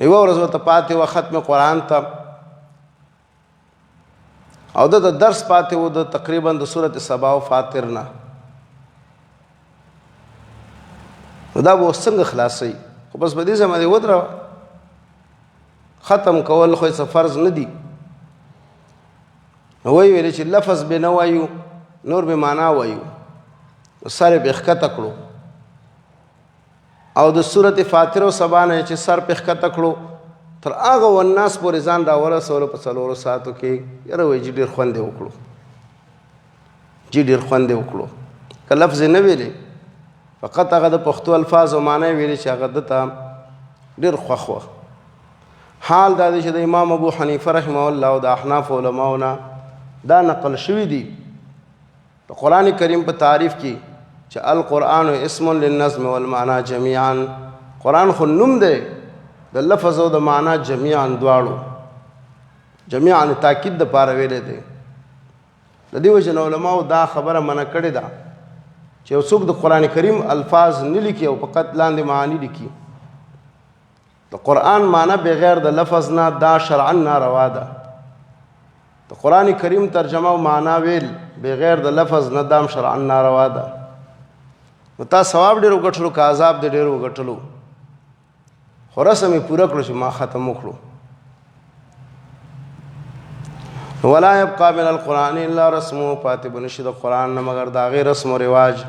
یوه ورځ ورته پاتې وه ختم قرآن ته، او د درس پاتې و د تقریبا د صورت سبا او فاطر نه. نو دا به اوس څنګه خلاصوي؟ خو بس په دې ځای باندې ودروه. ختم کول خو څه فرض نه دي. نو ویې ویلې چې لفظ به نه وایو، نور به معنا وایو. سر یې پې ښکته کړو او د صورت فاتر او سبا نه چې سر پې ښکته کړو تر هغه والناس پورې ځان راورسولو په 4 ساعتو کې یاره وایي چې ډېر خوند یې وکړو که لفظ نه ویلې فقط هغه د پښتو الفاظ او معنی ویلې چې هغه ده ته ډېر خوښ وه. حال دا دی چې د امام ابو حنیفه رحمه الله او د احناف علماو نه دا نقل شوي دي د قرآن کریم په تعریف کې چې القرآن اسم للنظم والمعنى جميعا. قرآن خو نوم دی د لفظ او د معنا جميعا دواړو، جميعا تاکید د پاره ویلې دی. د دې وجه علماء دا خبره منع کړې ده چې یو څوک د قرآن کریم الفاظ نه لیکي او فقط لاندې معانی لیکي. د قرآن معنا بغیر د لفظ نه دا شرعا ناروا ده. د قرآن کریم ترجمه او معنا ویل بغیر د لفظ نه دام شرعا ناروا ده. نو تا ثواب ډېر وګټلو که عذاب دې ډېر وګټلو، خو رسم یې پوره کړو چې ما ختم وکړو. ولا يبقى من القرآن الا رسمه، پاتې به نشي د قرآن نه مګر د هغې رسم و رواج.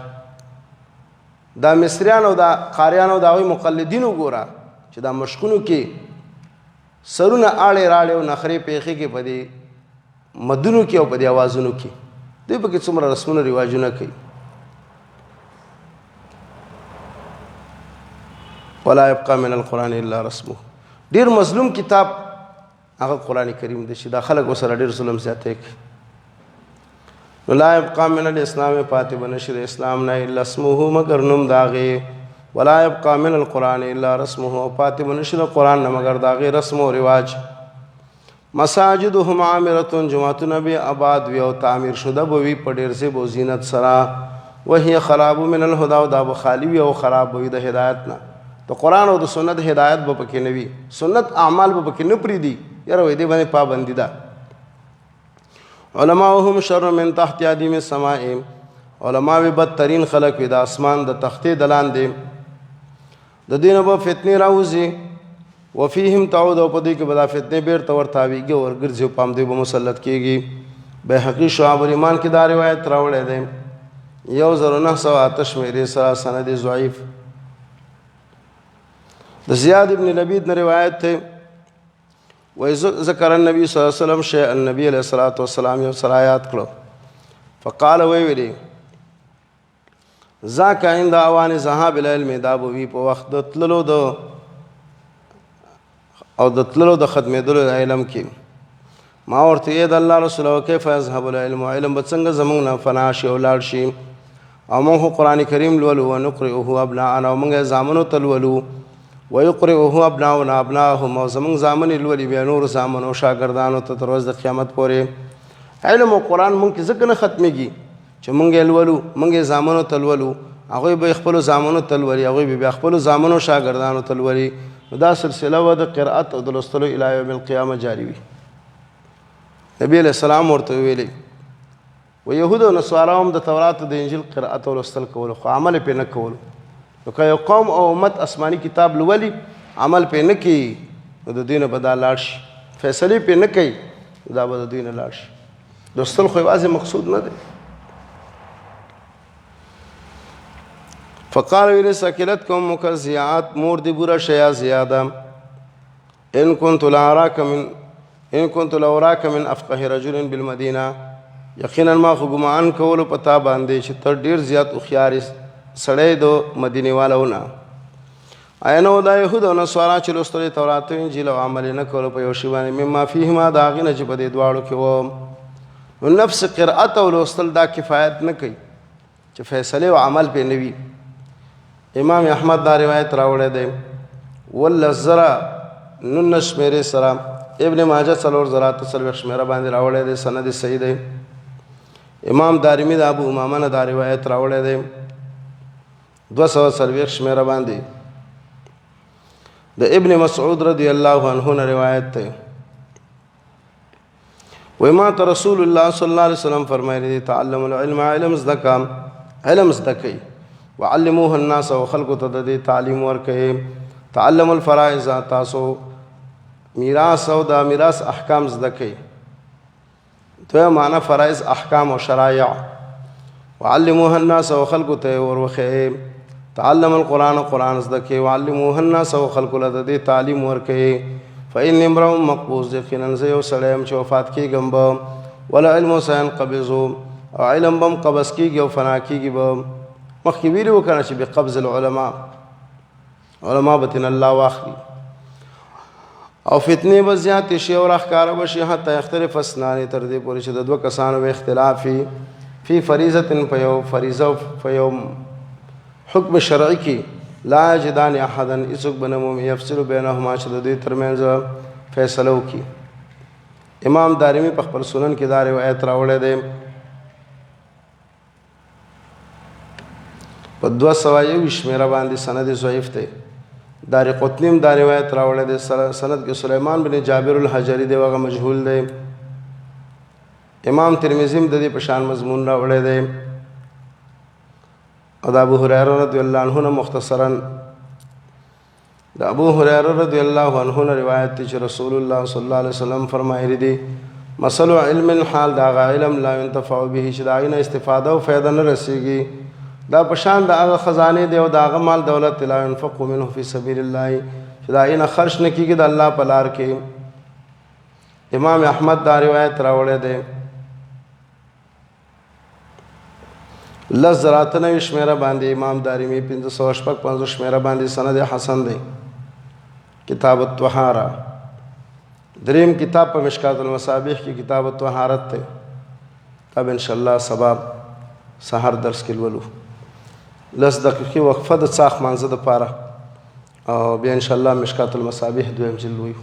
دا مصریان او دا قاریان او د هغوی مقلدین وګوره چې دا مشقونو کې سرونه آړې راړې او نخرې پیښې کې په دې مدونو کې او په دې اوازونو کې دوی پکې څومره رسمونه رواجونه کوي. ولا يبقى من القرآن الا رسمه. ډېر مظلوم کتاب هغه قرآن کریم دی چې دا خلک ورسره ډېر ظلم زیاتی کوي. نو لا يبقى من الاسلام، پاتې به نشي د اسلام نه الا اسمه مګر نوم د هغې. ولا يبقى من القرآن الا رسمه، پاتې به نشي د قرآن نه مګر د هغې رسم او رواج. مساجدهم عامرة، جماعتونه به آباد وي او تعمیر شده به وي په ډېر زیب او زینت سره. وهي خراب من الهدى، او دا به خالي وي او خراب به وي د هدایت نه. د قرآن او د سنت هدایت به پکې نه وي، سنت اعمال به پکې نه پرېږدي، یاره وایي دې باندې پابندي ده. علماؤهم شر من تحت ادیم السماء، علما به بدترین خلق وي د اسمان د تختې د لاندې. د دې نه به فتنې راوځي. وفیهم تعود، او په دې کې به دا فتنې بېرته ورتاویږي او ورګرځي او په همدې به مسلط کېږي. بهقي شعب الایمان کې دا روایت راوړی دی 1908 شمیرې سره، سند ضعیف. د زیاد ابن لبید نه روایت دی ذکر النبي صلی الله علیه وسلم شیئا، النبي علیه الصلاة والسلام یو سره آیات کړو. فقال ویلي ذاک عند اوان ذهاب العلم، دا به وي په وخت د تللو د ختمېدلو د علم کې. ما ورته یې د الله رسول کیف یذهب العلم، علم به څنګه زموږ نه فنا شي او لاړ شي. او موږ قرآن کریم لولو ونقرئه ابناءنا، او موږ یې زامنو ته لولو. ويقرئه ابناؤنا ابناءهم، او زموږ زامن یې لولي بیا نور زامنو شاګردانو ته تر ورځې د قیامت پورې. علم او قرآن موږ کې ځکه نه ختمېږي چې موږ یې لولو، موږ یې زامنو ته لولو، هغوی به یې خپلو زامنو ته لولي، هغوی به بیا خپلو زامنو شاګردانو ته لولي. نو دا سلسله به د قرأت او د لوستلو الی یوم القیامه جاري وي. نبی علیہ السلام ورته ویلي و یهود او نصارا هم د تورات او د انجیل قرأت او لوستل کولو، خو عمل پې نه کولو. نو که یو قوم او امت آسماني کتاب لولي عمل پې نه کوي نو د دوی نه به دا لاړ شي، فیصلې پې نه کوي دا به د دوی نه لاړ شي. لوستل خو یوازې مقصود نه دی. فقال ویل ثقلتکم مکزیات، مور دی بوره شیا زیاده. ان كنت لاراک من افقه رجل بالمدینه، یقینا ما خو ګمان کولو پتا باندې چې ته ډیر زیات هوښیار سړی د مدینې والو نه. آیا نو دا یهود او نصارا چې لوستل تورات او انجیل او عمل نه کولو په یو شی باندې مما فیهما د هغې نه چې په دې دواړو کې و. نو نفس قرأت او لوستل دا کفایت نه کوي چې فیصلې او عمل پې نه وي. امام احمد دا روایت راوړی دی 19 شمیرې سره، ابن ماجه 443 شمیره باندې راوړی دی، سند صحیح دی. امام دارمی د ابو امامه نه دا روایت راوړی دی 240 شمیره باندې. د ابن مسعود رضی الله عنه نه روایت دی وی ما ته رسول الله صلی الله علیه وسلم فرمایلی دی تعلم العلم، علم زده کړه، علم زده کړئ. وعلموه الناس، او خلقو ته د دې تعلیم ورکړئ. تعلم الفرائض، تاسو میراث او د میراث احکام زده کړئ. دویم معنی فرائض احکام او شرایع. وعلموه الناس، او خلقو ته ورخئ. تعلم القرآن، قرآن زده کړئ. وعلموه الناس، او خلقو ته د دې تعلیم ورکړئ. فإن امرؤ مقبوض یقینا زه یو سړی یم چې وفات کېږم به والعلم سينقبض او علم به هم قبض کېږي او فنا کېږي به مخکې ویلي وو که نه چې بقبض العلماء علما به ترې الله واخلي او فتنې به زیاتې شي او راښکاره به شي حتی یختلف اثنان تر دې پورې چې د دوه کسانو به اختلاف وي فی فریضة په یو فریضه په یو حکم شرعي کې لا یجدان احدا هیڅوک به نه مومي یفصل بینهما چې د دوی ترمنځ فیصله وکړي. امام دارمي په خپل سنن کې دا روایت راوړی دی په 221 شمیره باندې سند ضعیف دی. دارقطنی هم دا روایت راوړی دی سند کې سلیمان بن جابر الحجری دی هغه مجهول دی. امام ترمذی هم د دې په شان مضمون راوړی دی او د ابو هريره رضی الله عنه نه مختصرا د ابو هريره رضی الله عنه نه روایت دی چې رسول الله صلی الله علیه وسلم فرمایلی دی مثل علم حال دا علم لا ينتفع به چې دا نه استفاده او فائدہ نه رسیږي دا پشان د هغه خزانه دی او د هغه مال دولت لا ينفق منه فی سبیل الله چې دا نه خرج نه کیږي د الله په لار کې. امام احمد دا روایت راوړی دی لزراتنوي شمیره باندې امام دارمی 555 شمیره باندې سند حسن دی. کتاب الطهاره دریم کتاب په مشکات المصابیح کې کتاب الطهارت ته اب ان شاء الله سبا سحر درس کې ولولو لس دقیقې وقفه د څاخ مانزه د پاره او بیا ان شاء الله مشکات المصابیح دویم جلد وایو.